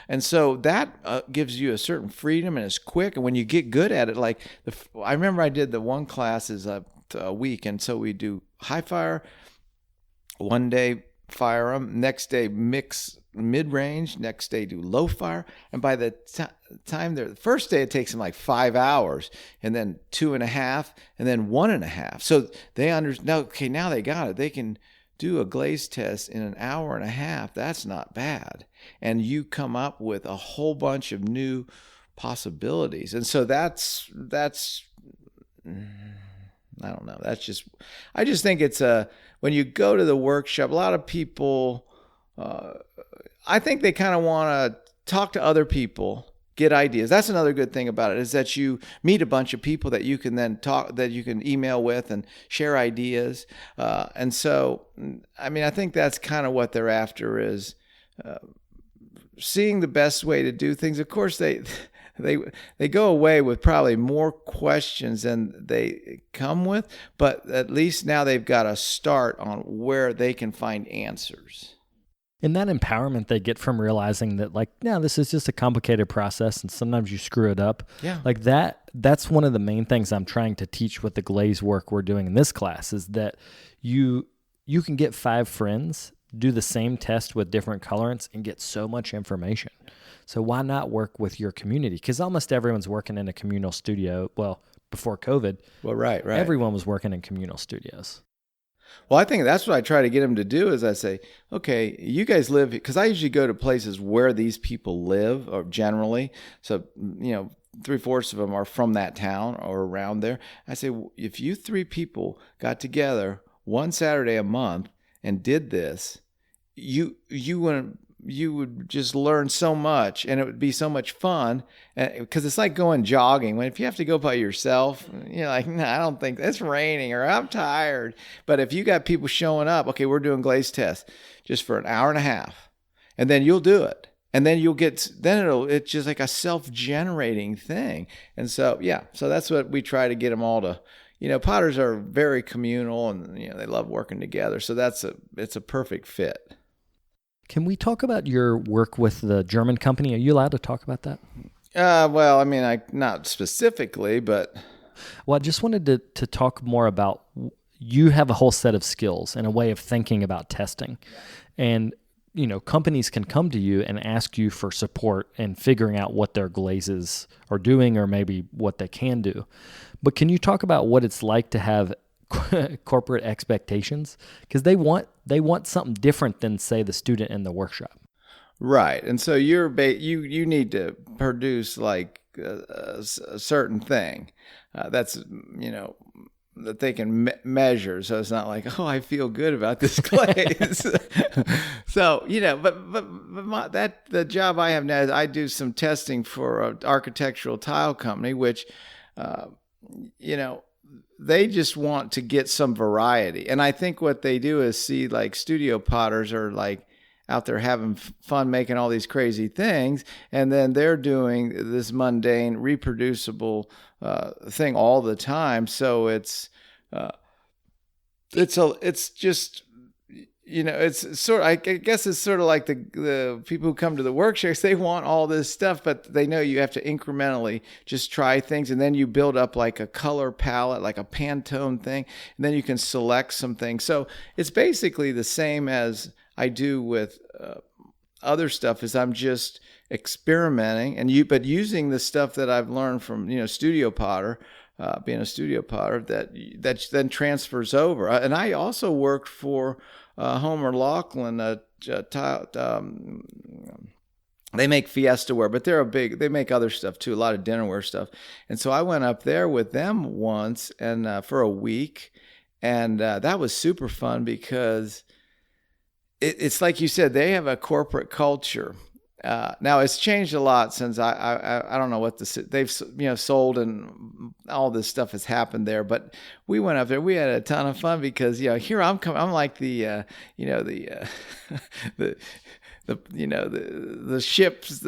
And so that gives you a certain freedom, and it's quick. And when you get good at it, I remember I did the one class is a week, and so we do high fire. One day fire them, next day mix mid-range, next day do low fire, and by the time the first day it takes them like 5 hours, and then 2.5, and then 1.5. So they now they got it. They can do a glaze test in an hour and a half. That's not bad, and you come up with a whole bunch of new possibilities. And so that's I don't know. I just think it's when you go to the workshop, a lot of people, I think they kind of want to talk to other people, get ideas. That's another good thing about it, is that you meet a bunch of people that you can then that you can email with and share ideas. And so, I mean, I think that's kind of what they're after, is seeing the best way to do things. Of course, they go away with probably more questions than they come with, but at least now they've got a start on where they can find answers. And that empowerment they get from realizing that, this is just a complicated process and sometimes you screw it up. Yeah. That's one of the main things I'm trying to teach with the glaze work we're doing in this class, is that you can get 5 friends, do the same test with different colorants, and get so much information. So why not work with your community? Because almost everyone's working in a communal studio. Well, before COVID, right. Everyone was working in communal studios. Well, I think that's what I try to get them to do, is I say, okay, you guys live, because I usually go to places where these people live, or generally. So, 3/4 of them are from that town or around there. I say, if you 3 people got together one Saturday a month and did this, you would just learn so much, and it would be so much fun, because it's like going jogging. If you have to go by yourself, you're like, no, I don't think it's raining, or I'm tired. But if you got people showing up, okay, we're doing glaze tests just for an hour and a half, and then you'll do it. And then it's just like a self-generating thing. And so, so that's what we try to get them all to, potters are very communal, and, they love working together. So it's a perfect fit. Can we talk about your work with the German company? Are you allowed to talk about that? Well, I mean, not specifically, but... Well, I just wanted to talk more about, you have a whole set of skills and a way of thinking about testing. And, companies can come to you and ask you for support in figuring out what their glazes are doing, or maybe what they can do. But can you talk about what it's like to have corporate expectations? Because they want something different than, say, the student in the workshop. Right. And so you need to produce like a certain thing. That's, that they can measure. So it's not like, oh, I feel good about this glaze. So, the job I have now is I do some testing for an architectural tile company, which, they just want to get some variety. And I think what they do is see like studio potters are like out there having fun making all these crazy things, and then they're doing this mundane, reproducible thing all the time. So it's just, it's sort of, I guess it's sort of like the people who come to the workshops, they want all this stuff, but they know you have to incrementally just try things, and then you build up like a color palette, like a Pantone thing, and then you can select some things. So it's basically the same as I do with other stuff, is I'm just experimenting but using the stuff that I've learned from, studio potter, being a studio potter, that then transfers over. And I also worked for Homer Laughlin, they make Fiesta ware, but they make other stuff too, a lot of dinnerware stuff. And so I went up there with them once and for a week, and that was super fun because it's like you said, they have a corporate culture. Now it's changed a lot since I don't know what they've sold, and all this stuff has happened there. But we went up there, we had a ton of fun because here I'm like the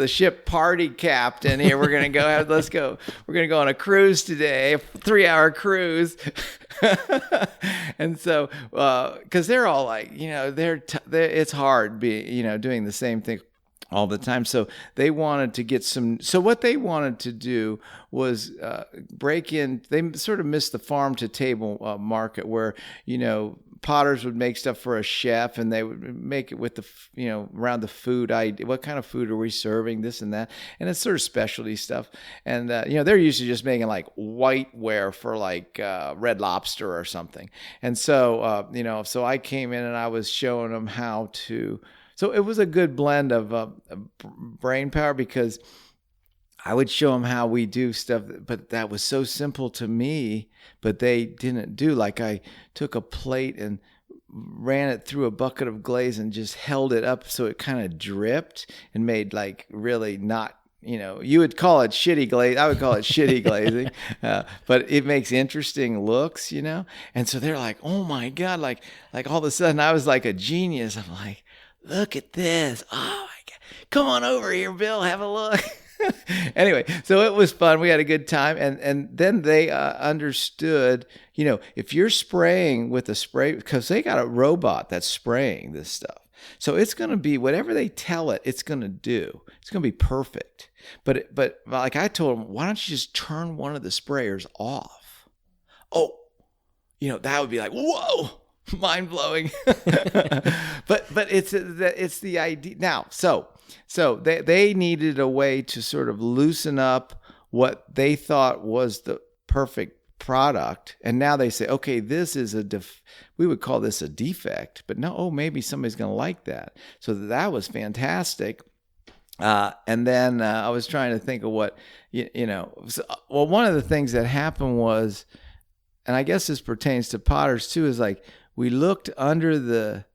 ship party captain here. We're gonna go we're gonna go on a cruise today, a 3-hour cruise. And so because they're all like, it's hard doing the same thing all the time. So they wanted to get so what they wanted to do was break in. They sort of missed the farm to table market where, potters would make stuff for a chef, and they would make it with the, around the food idea. What kind of food are we serving? This and that. And it's sort of specialty stuff. And, they're usually just making like whiteware for like Red Lobster or something. And so, so I came in and I was showing them how to. So it was a good blend of brain power, because I would show them how we do stuff, but that was so simple to me, but they didn't do. Like I took a plate and ran it through a bucket of glaze and just held it up so it kind of dripped and made like really not, you would call it shitty glaze. I would call it shitty glazing, but it makes interesting looks, And so they're like, oh my God, like all of a sudden I was like a genius. I'm like, look at this. Oh my God. Come on over here, Bill. Have a look. Anyway, so it was fun. We had a good time. And then they understood, if you're spraying with a spray, because they got a robot that's spraying this stuff. So it's going to be whatever they tell it, it's going to do. It's going to be perfect. But like I told them, why don't you just turn one of the sprayers off? Oh, that would be like, whoa. Mind blowing. but it's the idea now. So they needed a way to sort of loosen up what they thought was the perfect product, and now they say, okay, this is we would call this a defect, but no, maybe somebody's going to like that. So that was fantastic. And then I was trying to think of what well, one of the things that happened was, and I guess this pertains to potters too, is like, we looked under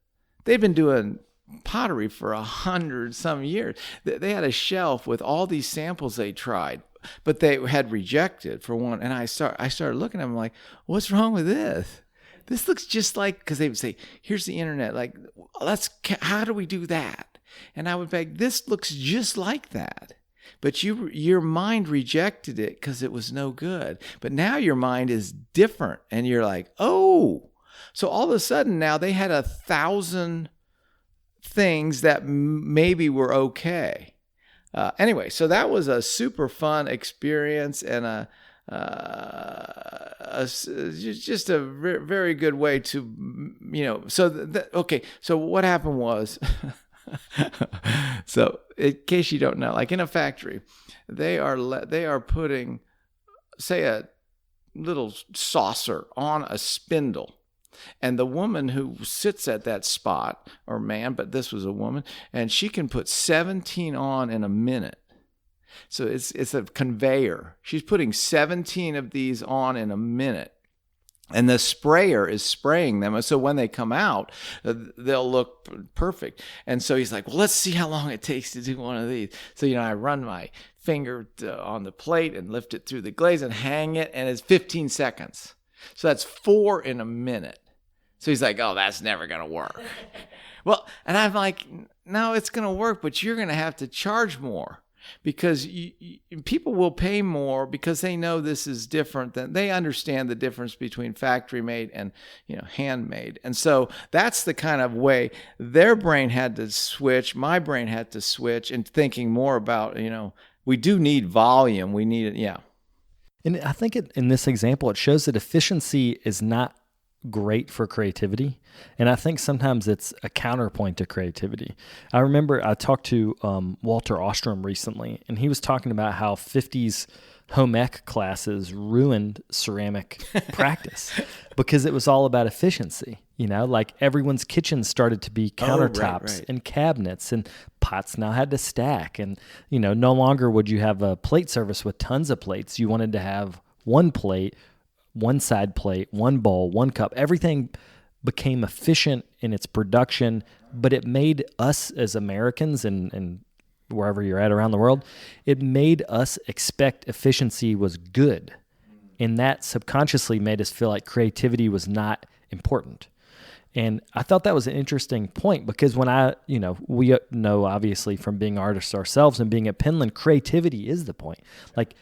they've been doing pottery for 100-some years. They had a shelf with all these samples they tried, but they had rejected for one. And I started looking at them like, what's wrong with this? This looks just like, because they would say, here's the internet. Like, how do we do that? And I would beg, this looks just like that. But your mind rejected it because it was no good. But now your mind is different. And you're like, oh. So all of a sudden now they had 1,000 things that maybe were okay. Anyway, so that was a super fun experience, and just a very good way to, okay. So what happened was, so in case you don't know, like in a factory, they are putting, say, a little saucer on a spindle. And the woman who sits at that spot, or man, but this was a woman, and she can put 17 on in a minute. So it's a conveyor. She's putting 17 of these on in a minute. And the sprayer is spraying them. And so when they come out, they'll look perfect. And so he's like, well, let's see how long it takes to do one of these. So, I run my finger on the plate and lift it through the glaze and hang it. And it's 15 seconds. So that's 4 in a minute. So he's like, oh, that's never going to work. Well, and I'm like, no, it's going to work, but you're going to have to charge more. Because people will pay more because they know this is different. Than they understand the difference between factory made and handmade. And so that's the kind of way their brain had to switch. My brain had to switch and thinking more about, we do need volume. We need it. Yeah. And I think in this example, it shows that efficiency is not great for creativity. And I think sometimes it's a counterpoint to creativity. I remember I talked to Walter Ostrom recently, and he was talking about how 50s home ec classes ruined ceramic practice because it was all about efficiency. Like everyone's kitchen started to be countertops and cabinets, and pots now had to stack. And, no longer would you have a plate service with tons of plates. You wanted to have one plate, one side plate, one bowl, one cup. Everything became efficient in its production, but it made us as Americans and wherever you're at around the world, it made us expect efficiency was good. And that subconsciously made us feel like creativity was not important. And I thought that was an interesting point because when we know obviously from being artists ourselves and being at Penland, creativity is the point. Like,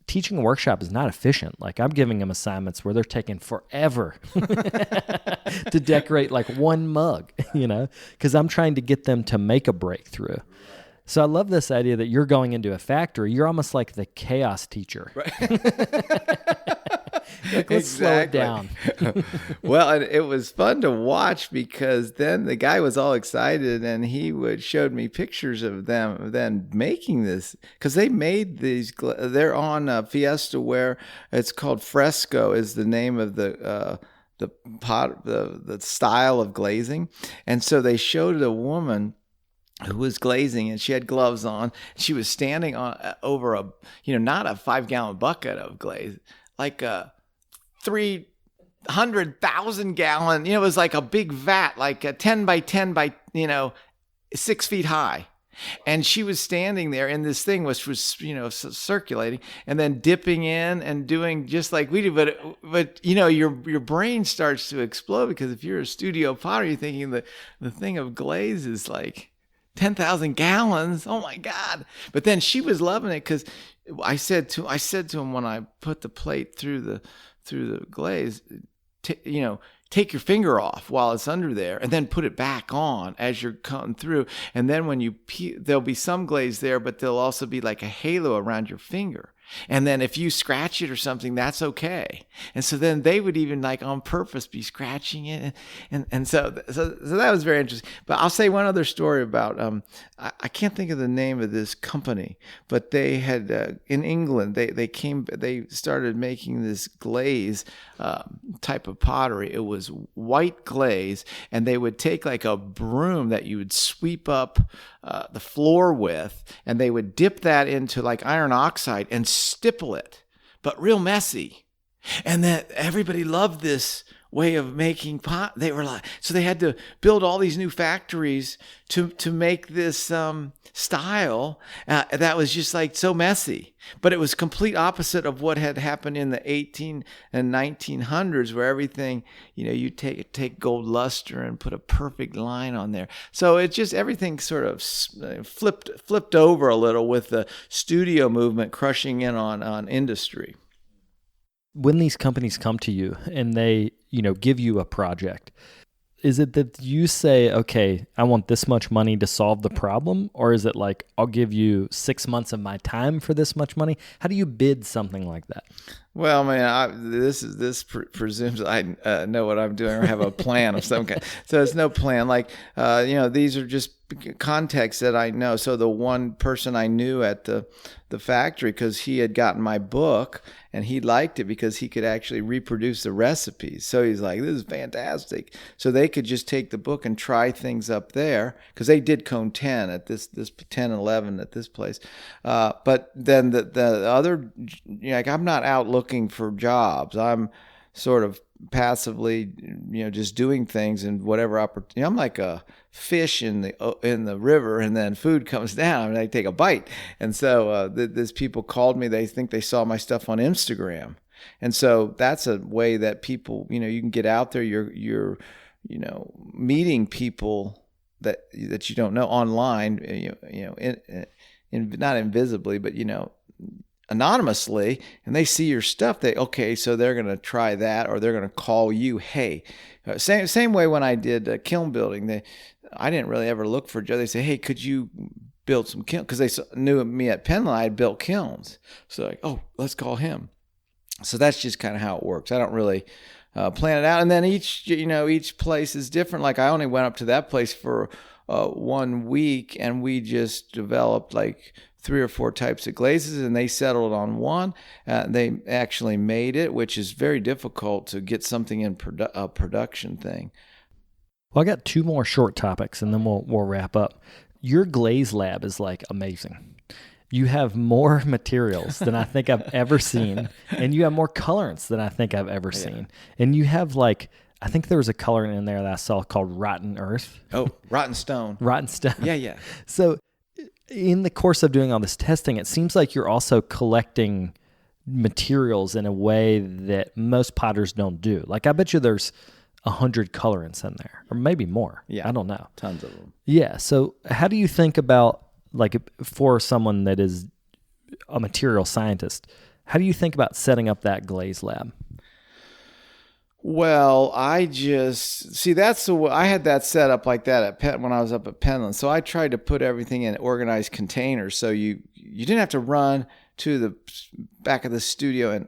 teaching a workshop is not efficient. Like, I'm giving them assignments where they're taking forever to decorate like one mug, because I'm trying to get them to make a breakthrough. So I love this idea that you're going into a factory. You're almost like the chaos teacher. Right. Let's slow it down. Well, and it was fun to watch because then the guy was all excited and he showed me pictures of them then making this, because they made these. They're on Fiesta ware. It's called Fresco is the name of the pot, the style of glazing, and so they showed a woman who was glazing, and she had gloves on. She was standing over a, not a 5-gallon bucket of glaze, like a 300,000 gallon, it was like a big vat, like a 10 by 10 by, 6 feet high. And she was standing there in this thing, which was, circulating and then dipping in and doing just like we do. But your brain starts to explode because if you're a studio potter, you're thinking the thing of glaze is like 10,000 gallons. Oh my God. But then she was loving it because I said to him when I put the plate through the glaze, take your finger off while it's under there and then put it back on as you're cutting through. And then when you there'll be some glaze there, but there'll also be like a halo around your finger. And then if you scratch it or something, that's okay. And so then they would even like on purpose be scratching it. And so that was very interesting. But I'll say one other story about, I can't think of the name of this company, but they had, in England, they started making this glaze type of pottery. It was white glaze, and they would take like a broom that you would sweep up the floor with, and they would dip that into like iron oxide and stipple it, but real messy. And that everybody loved this way of making pot. They were like, so they had to build all these new factories to make this style that was just like so messy. But it was complete opposite of what had happened in the 18 and 1900s, where everything, you take gold luster and put a perfect line on there. So it just, everything sort of flipped over a little with the studio movement crushing in on industry. When these companies come to you and they, give you a project, is it that you say, okay, I want this much money to solve the problem? Or is it like, I'll give you 6 months of my time for this much money? How do you bid something like that? Well, man, this presumes I know what I'm doing or have a plan of some kind. So there's no plan. Like, these are just contexts that I know. So the one person I knew at the factory, because he had gotten my book and he liked it because he could actually reproduce the recipes. So he's like, this is fantastic. So they could just take the book and try things up there, because they did cone 10 at this 10 and 11 at this place. But then the other, like, I'm not out looking for jobs. I'm sort of passively, just doing things and whatever opportunity. I'm like a fish in the river, and then food comes down and I take a bite. And so these people called me. They think they saw my stuff on Instagram, and so that's a way that people, you can get out there. You're meeting people that you don't know online. Not invisibly, but anonymously, and they see your stuff. So they're going to try that, or they're going to call you. Hey, same way when I did kiln building. I didn't really ever look for Joe. They say, hey, could you build some kilns? Because they knew me at Penland. I had built kilns, so like, oh, let's call him. So that's just kind of how it works. I don't really plan it out, and then each place is different. Like I only went up to that place for 1 week, and we just developed like 3 or 4 types of glazes, and they settled on one. They actually made it, which is very difficult to get something in a production thing. Well, I got 2 more short topics, and then we'll wrap up. Your glaze lab is like amazing. You have more materials than I think I've ever seen, and you have more colorants than I think I've ever seen. And you have I think there was a colorant in there that I saw called Rotten Earth. Oh, Rotten Stone. Rotten Stone. Yeah. So in the course of doing all this testing, it seems like you're also collecting materials in a way that most potters don't do. Like I bet you there's 100 colorants in there, or maybe more. Yeah. I don't know. Tons of them. Yeah. So how do you think about, for someone that is a material scientist, how do you think about setting up that glaze lab? Well, I had that set up like that when I was up at Penland. So I tried to put everything in organized containers. So you didn't have to run to the back of the studio and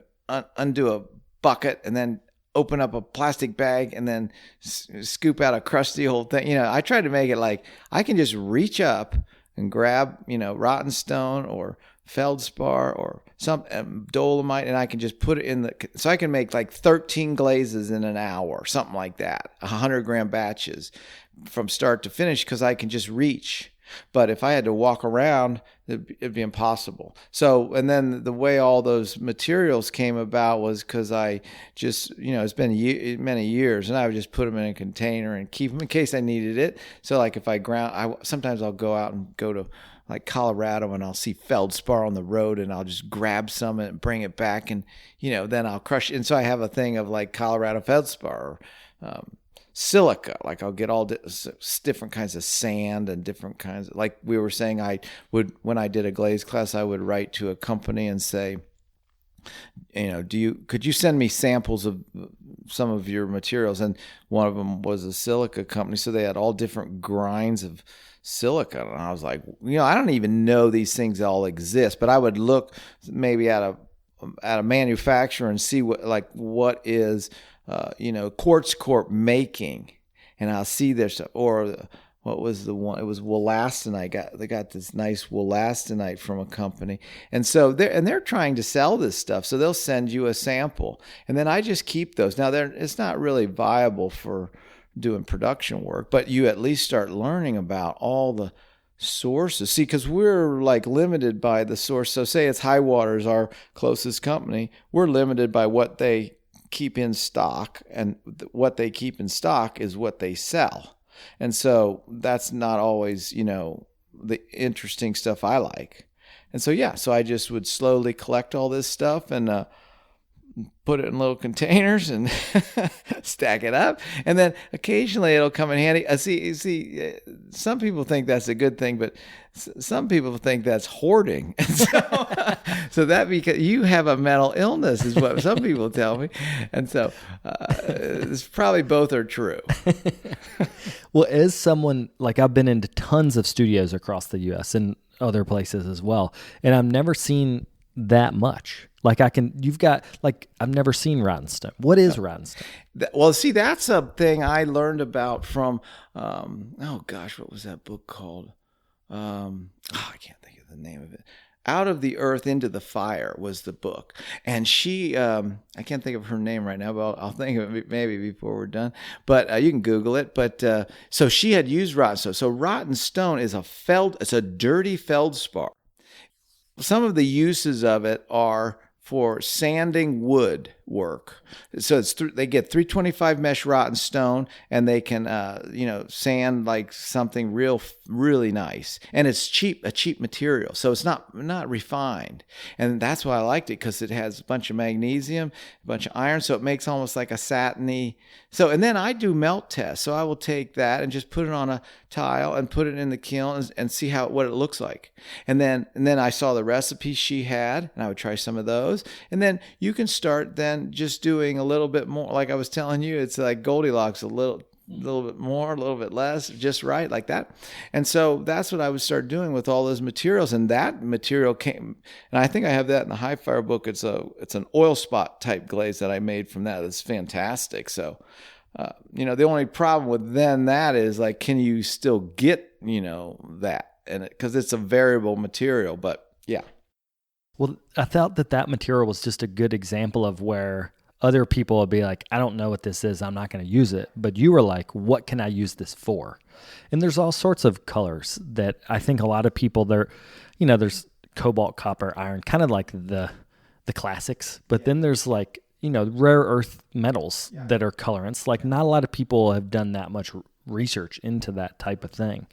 undo a bucket and then open up a plastic bag and then scoop out a crusty old thing. I tried to make it like I can just reach up and grab, rotten stone or feldspar or some dolomite, and I can just put it so I can make like 13 glazes in an hour, something like that, 100-gram batches from start to finish, because I can just reach. But if I had to walk around, it'd be impossible. So, and then the way all those materials came about was because I just, it's been many years, and I would just put them in a container and keep them in case I needed it. So like if sometimes I'll go out and go to like Colorado, and I'll see feldspar on the road, and I'll just grab some and bring it back, and then I'll crush it. And so I have a thing of like Colorado feldspar, silica. Like I'll get all different kinds of sand and different kinds of, like we were saying, when I did a glaze class, I would write to a company and say, could you send me samples of some of your materials? And one of them was a silica company, so they had all different grinds of silica, and I was like, I don't even know these things all exist, but I would look maybe at a manufacturer and see what is Quartz Corp making, and I'll see their stuff. Or what was the one? It was wollastonite. They got this nice wollastonite from a company, and so they're trying to sell this stuff, so they'll send you a sample, and then I just keep those. Now it's not really viable for doing production work, but you at least start learning about all the sources. See, because we're like limited by the source. So say it's High Waters, our closest company, we're limited by what they keep in stock, and what they keep in stock is what they sell. And so that's not always, the interesting stuff I like. And so, so I just would slowly collect all this stuff and put it in little containers and stack it up. And then occasionally it'll come in handy. See, some people think that's a good thing, but some people think that's hoarding. And so that, because you have a mental illness is what some people tell me. And so it's probably both are true. Well, as someone, like I've been into tons of studios across the U.S. and other places as well, and I've never seen that much. Like I've never seen rotten stone. What is rotten stone? Well, see, that's a thing I learned about from, what was that book called? I can't think of the name of it. Out of the Earth into the Fire was the book. And she, I can't think of her name right now, but I'll think of it maybe before we're done. But you can Google it. But so she had used rotten stone. So rotten stone is it's a dirty feldspar. Some of the uses of it are for sanding wood. work. So they get 325 mesh rotten stone, and they can sand like something really nice, and it's a cheap material, so it's not refined, and that's why I liked it, because it has a bunch of magnesium, a bunch of iron, so it makes almost like a satiny. So, and then I do melt tests, so I will take that and just put it on a tile and put it in the kiln and see what it looks like. And then I saw the recipes she had, and I would try some of those. And then you can start then just doing a little bit more. Like I was telling you, it's like Goldilocks, a little bit more, a little bit less, just right, like that. And so that's what I would start doing with all those materials. And that material came, and I think I have that in the High Fire book. It's an oil spot type glaze that I made from that. It's fantastic. So, the only problem with that is, like, can you still get, that? And because it's a variable material, but yeah. Well, I felt that material was just a good example of where other people would be like, I don't know what this is, I'm not going to use it. But you were like, what can I use this for? And there's all sorts of colors that I think a lot of people, there's cobalt, copper, iron, kind of like the classics. But then there's like, rare earth metals that are colorants. Like, not a lot of people have done that much research into that type of thing.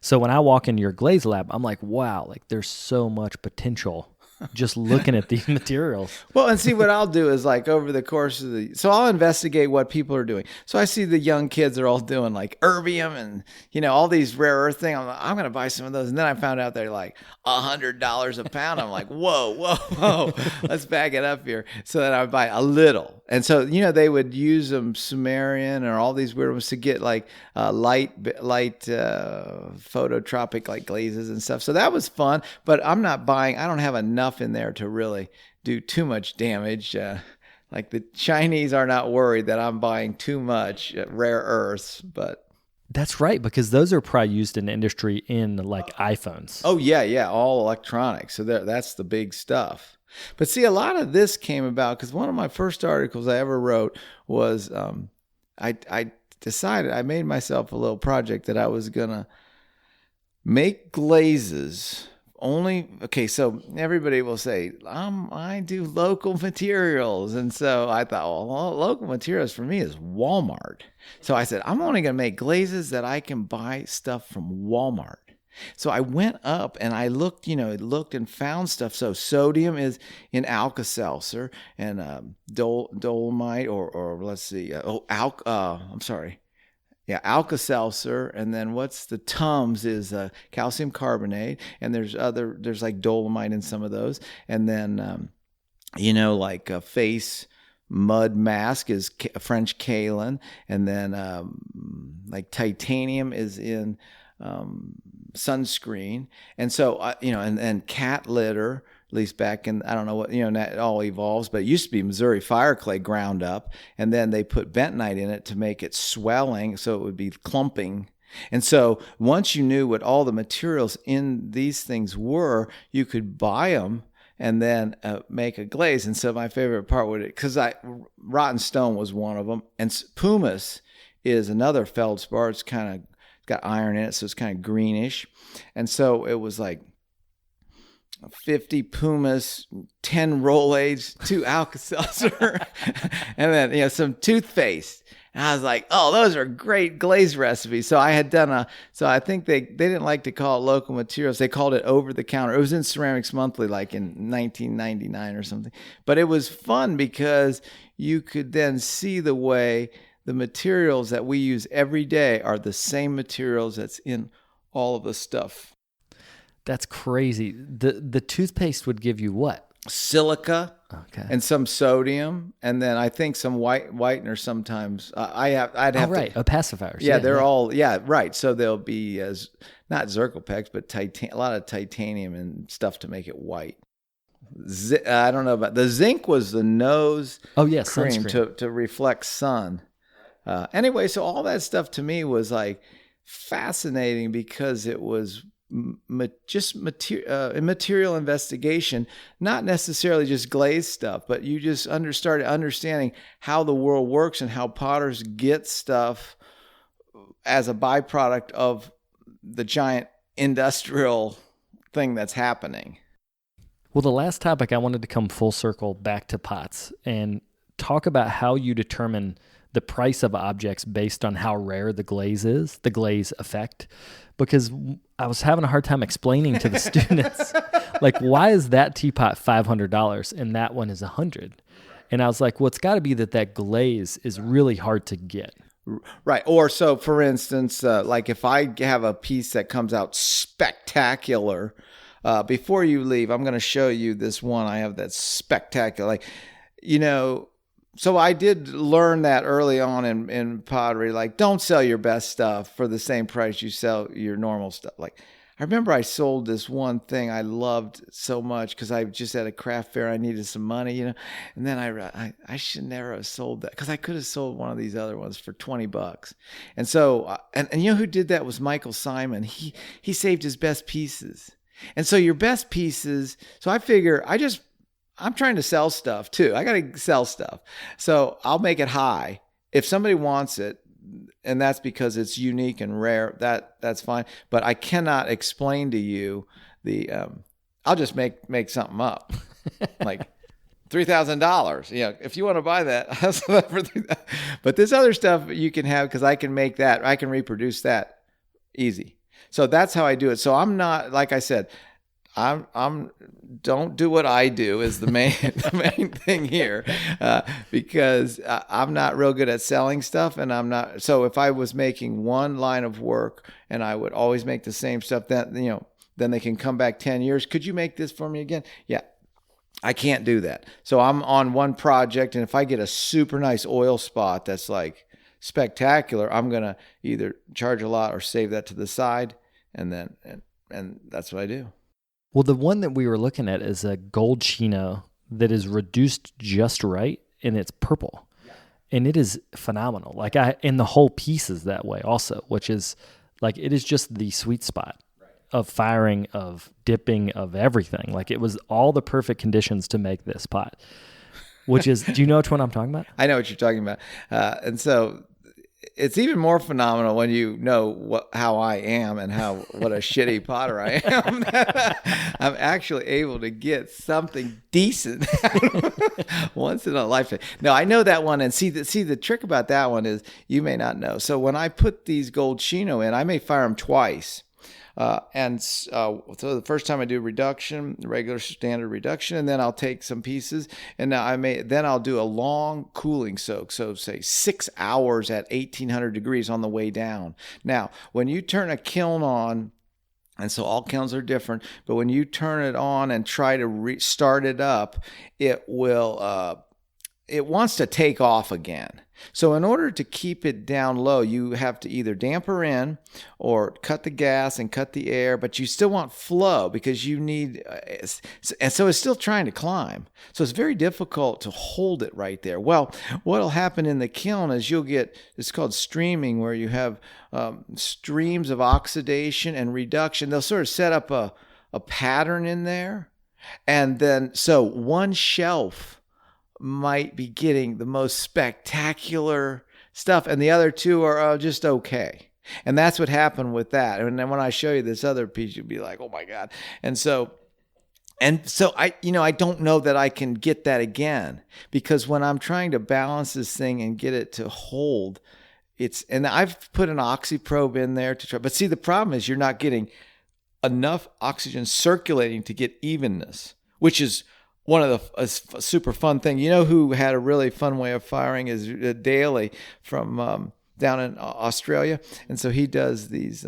So when I walk into your glaze lab, I'm like, wow, like there's so much potential just looking at these materials. Well, and see, what I'll do is, like, over the course of so I'll investigate what people are doing. So I see the young kids are all doing like erbium and, all these rare earth things. I'm going to buy some of those. And then I found out they're like $100 a pound. I'm like, whoa, let's back it up here. So then I would buy a little. And so, they would use them Sumerian or all these weird ones to get like light phototropic like glazes and stuff. So that was fun, but I don't have enough in there to really do too much damage. Like the Chinese are not worried that I'm buying too much rare earths, but that's right, because those are probably used in industry in like iPhones. Oh yeah, all electronics. So that's the big stuff. But see, a lot of this came about because one of my first articles I ever wrote was I decided, I made myself a little project that I was gonna make glazes. So everybody will say, I do local materials. And so I thought, well, local materials for me is Walmart. So I said, I'm only going to make glazes that I can buy stuff from Walmart. So I went up and I looked, and found stuff. So sodium is in Alka-Seltzer, and dolomite or let's see, Alka-Seltzer, and then what's the Tums is calcium carbonate, and there's like dolomite in some of those, and then like a face mud mask is French kaolin, and then like titanium is in sunscreen, and so and cat litter. At least back in, I don't know what, that all evolves, but it used to be Missouri fire clay ground up, and then they put bentonite in it to make it swelling, so it would be clumping. And so once you knew what all the materials in these things were, you could buy them and then make a glaze. And so my favorite part would, because rotten stone was one of them, and pumice is another feldspar. It's kind of got iron in it, so it's kind of greenish. And so it was like 50 pumice, 10 Rolaids, 2 Alka-Seltzer, and then some toothpaste. And I was like, oh, those are great glaze recipes. So I had done so I think they didn't like to call it local materials. They called it over the counter. It was in Ceramics Monthly like in 1999 or something. But it was fun because you could then see the way the materials that we use every day are the same materials that's in all of the stuff. That's crazy. The toothpaste would give you what? Silica, okay, and some sodium, and then I think some whitener sometimes. I'd have opacifiers. Yeah, they're all right. So they'll be not Zircopex, but a lot of titanium and stuff to make it white. I don't know about the zinc was the nose. Oh yes, cream to reflect sun. Anyway, so all that stuff to me was like fascinating because it was just material investigation, not necessarily just glaze stuff, but you just started understanding how the world works and how potters get stuff as a byproduct of the giant industrial thing that's happening. Well, the last topic I wanted to come full circle back to pots, and talk about how you determine the price of objects based on how rare the glaze is, the glaze effect, because I was having a hard time explaining to the students, like, why is that teapot $500 and that one is $100? And I was like, well, it's got to be that glaze is really hard to get. Right. Or so, for instance, like if I have a piece that comes out spectacular, before you leave, I'm going to show you this one. I have that's spectacular. Like, so I did learn that early on in pottery, like, don't sell your best stuff for the same price you sell your normal stuff. Like, I remember I sold this one thing I loved so much because I just had a craft fair. I needed some money, and then I should never have sold that because I could have sold one of these other ones for $20. And so, and you know who did that was Michael Simon. He saved his best pieces. And so your best pieces, so I figure I'm trying to sell stuff too. I got to sell stuff. So I'll make it high. If somebody wants it, and that's because it's unique and rare, that's fine. But I cannot explain to you I'll just make something up. Like $3,000. Yeah. If you want to buy that, I'll sell that for $3,000. But this other stuff you can have because I can make that. I can reproduce that easy. So that's how I do it. So I'm not, like I said, I'm don't do what I do is the main thing here, because I'm not real good at selling stuff, and I'm not. So if I was making one line of work and I would always make the same stuff, then they can come back 10 years. Could you make this for me again? Yeah. I can't do that. So I'm on one project, and if I get a super nice oil spot that's like spectacular, I'm gonna either charge a lot or save that to the side, and that's what I do. Well, the one that we were looking at is a gold chino that is reduced just right, and it's purple. Yeah. And it is phenomenal. Like and the whole piece is that way also, which is like, it is just the sweet spot of firing, of dipping, of everything. Like, it was all the perfect conditions to make this pot, which is, do you know which one I'm talking about? I know what you're talking about. And so it's even more phenomenal when you know how I am and what a shitty potter I am. I'm actually able to get something decent once in a lifetime. No, I know that one, and see the trick about that one is you may not know. So when I put these gold chino in, I may fire them twice. So the first time I do reduction, regular standard reduction, and then I'll take some pieces, and then I'll do a long cooling soak. So say 6 hours at 1800 degrees on the way down. Now, when you turn a kiln on, and so all kilns are different, but when you turn it on and try to start it up, it will, it wants to take off again. So in order to keep it down low, you have to either damper in or cut the gas and cut the air, but you still want flow because you need, and so it's still trying to climb. So it's very difficult to hold it right there. Well, what'll happen in the kiln is you'll get, it's called streaming, where you have streams of oxidation and reduction. They'll sort of set up a pattern in there. And then, so one shelf might be getting the most spectacular stuff, and the other two are just okay. And that's what happened with that. And then when I show you this other piece, you'll be like, oh my God. And so I don't know that I can get that because when I'm trying to balance this thing and get it to hold, and I've put an oxy probe in there to try, but see, the problem is you're not getting enough oxygen circulating to get evenness, which is one of the super fun thing. You know who had a really fun way of firing is Daly from down in Australia. And so he does these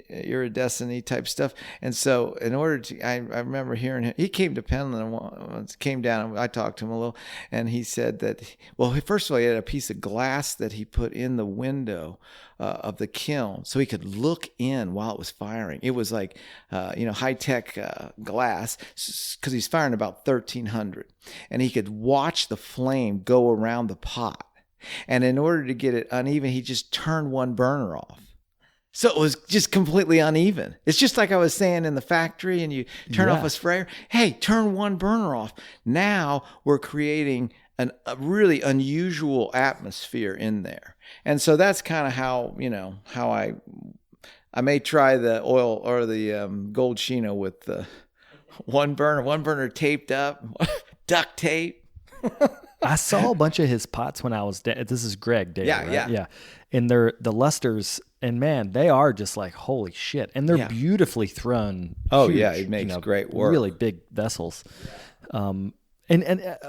iridescent type stuff. And so in order to, I remember hearing him, he came to Penland once, came down, and I talked to him a little, and he said that, well, first of all, he had a piece of glass that he put in the window of the kiln so he could look in while it was firing. It was like, high-tech glass, because he's firing about 1,300. And he could watch the flame go around the pot. And in order to get it uneven, he just turned one burner off. So it was just completely uneven. It's just like I was saying in the factory, and you turn off a sprayer. Hey, turn one burner off. Now we're creating a really unusual atmosphere in there. And so that's kind of how I may try the oil or the gold chino with the one burner taped up, duct tape. I saw a bunch of his pots when I was this is Greg Daly, right? Yeah. And they're the lusters, and man, they are just like holy shit, and they're beautifully thrown. Oh huge, yeah, it makes great work. Really big vessels. And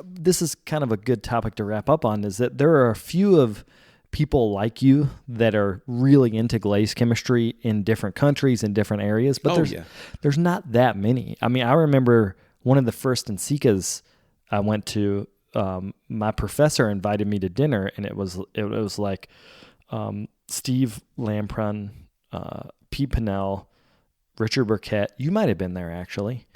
this is kind of a good topic to wrap up on. Is that there are a few of people like you that are really into glaze chemistry in different countries and different areas, but there's not that many. I mean, I remember one of the first Ensicas I went to. My professor invited me to dinner, and it was like Steve Lamprun, Pete Pinnell, Richard Burkett. You might have been there, actually.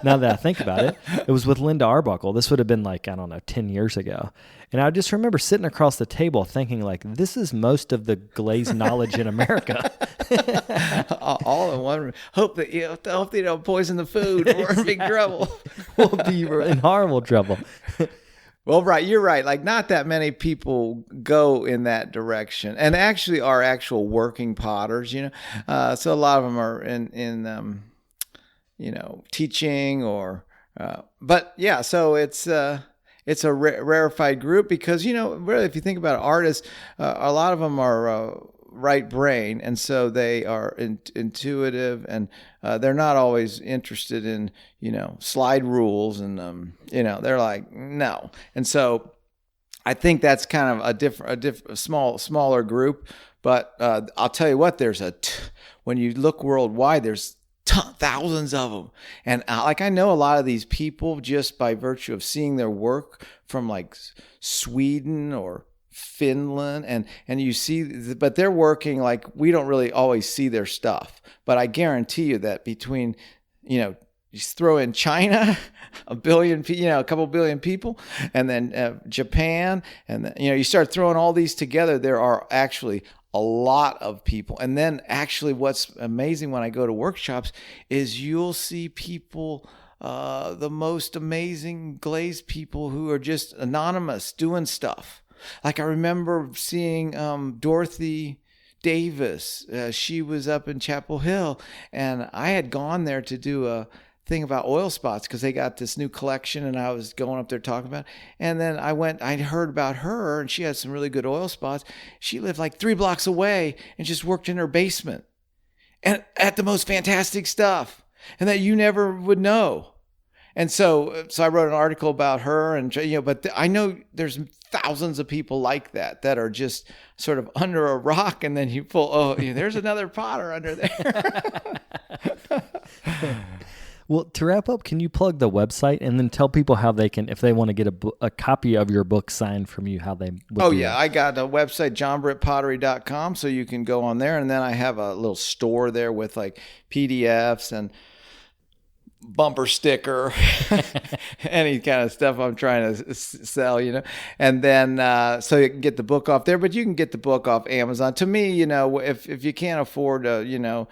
Now that I think about it, it was with Linda Arbuckle. This would have been like, I don't know, 10 years ago. And I just remember sitting across the table thinking like, this is most of the glaze knowledge in America. All in one room. Hope they don't poison the food. We're in big trouble. We'll be in horrible trouble. Well, right, you're right. Like, not that many people go in that direction, and actually are actual working potters. So a lot of them are in teaching or. But yeah, so it's a rarefied group because really, if you think about it, artists, a lot of them are right brain, and so they are intuitive, and they're not always interested in slide rules, and they're like no. And so I think that's kind of a smaller group. But I'll tell you what, when you look worldwide, there's thousands of them, and I know a lot of these people just by virtue of seeing their work from like Sweden or Finland, and you see, but they're working like we don't really always see their stuff. But I guarantee you that between, you throw in China, a couple billion people, and then Japan, and then, you start throwing all these together, there are actually a lot of people. And then actually what's amazing when I go to workshops is you'll see people, the most amazing glaze people who are just anonymous doing stuff. Like I remember seeing Dorothy Davis. She was up in Chapel Hill, and I had gone there to do a thing about oil spots because they got this new collection, and I was going up there talking about it. And then I heard about her, and she had some really good oil spots. She lived like 3 blocks away and just worked in her basement and at the most fantastic stuff, and that you never would know. And so I wrote an article about her, and but I know there's thousands of people like that are just sort of under a rock, and then you pull, there's another potter under there. Well, to wrap up, can you plug the website and then tell people how they can, if they want to get a copy of your book signed from you, how they would do that? I got a website, johnbrittpottery.com, so you can go on there, and then I have a little store there with like PDFs and bumper sticker, any kind of stuff I'm trying to sell, and then so you can get the book off there, but you can get the book off Amazon. To me, if you can't afford to,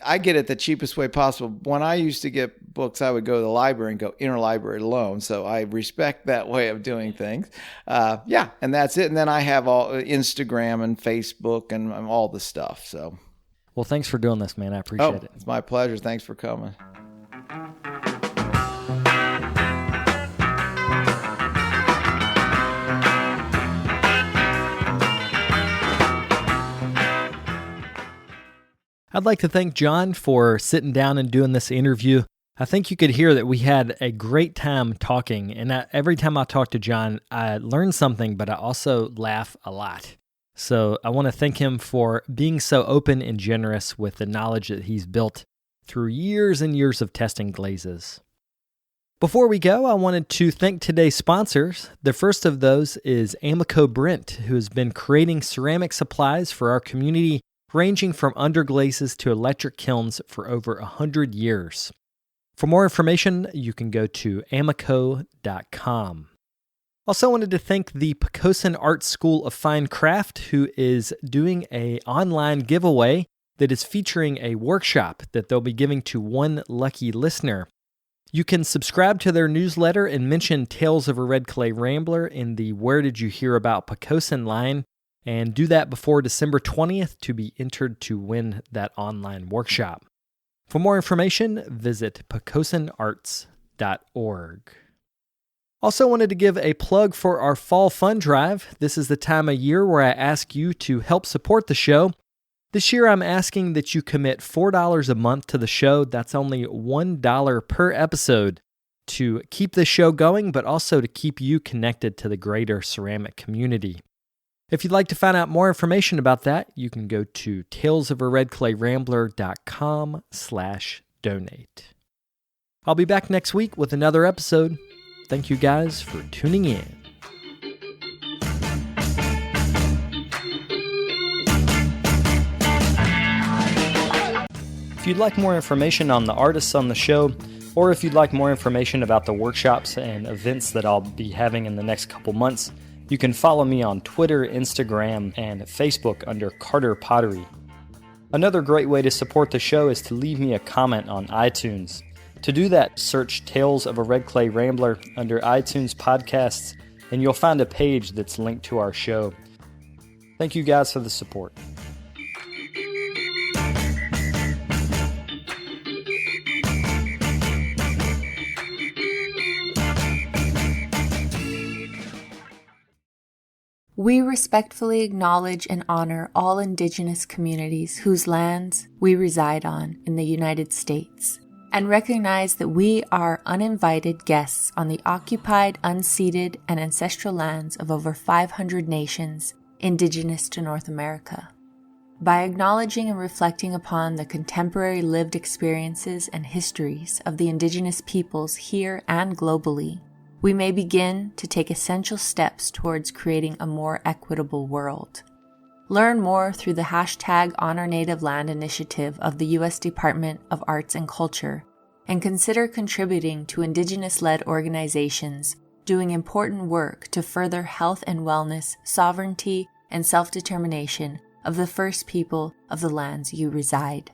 I get it the cheapest way possible. When I used to get books, I would go to the library and go interlibrary loan. So I respect that way of doing things. And that's it. And then I have all Instagram and Facebook and all the stuff. So. Well, thanks for doing this, man. I appreciate it. It's my pleasure. Thanks for coming. I'd like to thank John for sitting down and doing this interview. I think you could hear that we had a great time talking, and every time I talk to John, I learn something, but I also laugh a lot. So I want to thank him for being so open and generous with the knowledge that he's built through years and years of testing glazes. Before we go, I wanted to thank today's sponsors. The first of those is Amico Brent, who has been creating ceramic supplies for our community, ranging from underglazes to electric kilns for over 100 years. For more information, you can go to amico.com. Also wanted to thank the Poquoson Art School of Fine Craft, who is doing an online giveaway that is featuring a workshop that they'll be giving to one lucky listener. You can subscribe to their newsletter and mention Tales of a Red Clay Rambler in the Where Did You Hear About Poquoson line, and do that before December 20th to be entered to win that online workshop. For more information, visit poquosonarts.org. Also wanted to give a plug for our Fall Fund Drive. This is the time of year where I ask you to help support the show. This year I'm asking that you commit $4 a month to the show. That's only $1 per episode to keep the show going, but also to keep you connected to the greater ceramic community. If you'd like to find out more information about that, you can go to talesofaredclayrambler.com/donate. I'll be back next week with another episode. Thank you guys for tuning in. If you'd like more information on the artists on the show, or if you'd like more information about the workshops and events that I'll be having in the next couple months, you can follow me on Twitter, Instagram, and Facebook under Carter Pottery. Another great way to support the show is to leave me a comment on iTunes. To do that, search Tales of a Red Clay Rambler under iTunes Podcasts, and you'll find a page that's linked to our show. Thank you guys for the support. We respectfully acknowledge and honor all Indigenous communities whose lands we reside on in the United States, and recognize that we are uninvited guests on the occupied, unceded, and ancestral lands of over 500 nations indigenous to North America. By acknowledging and reflecting upon the contemporary lived experiences and histories of the Indigenous peoples here and globally, we may begin to take essential steps towards creating a more equitable world. Learn more through the #HonorNativeLand initiative of the U.S. Department of Arts and Culture, and consider contributing to Indigenous-led organizations doing important work to further health and wellness, sovereignty, and self-determination of the first people of the lands you reside.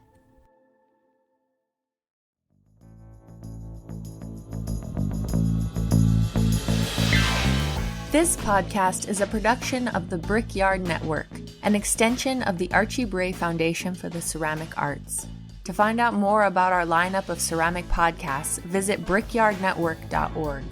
This podcast is a production of the Brickyard Network, an extension of the Archie Bray Foundation for the Ceramic Arts. To find out more about our lineup of ceramic podcasts, visit brickyardnetwork.org.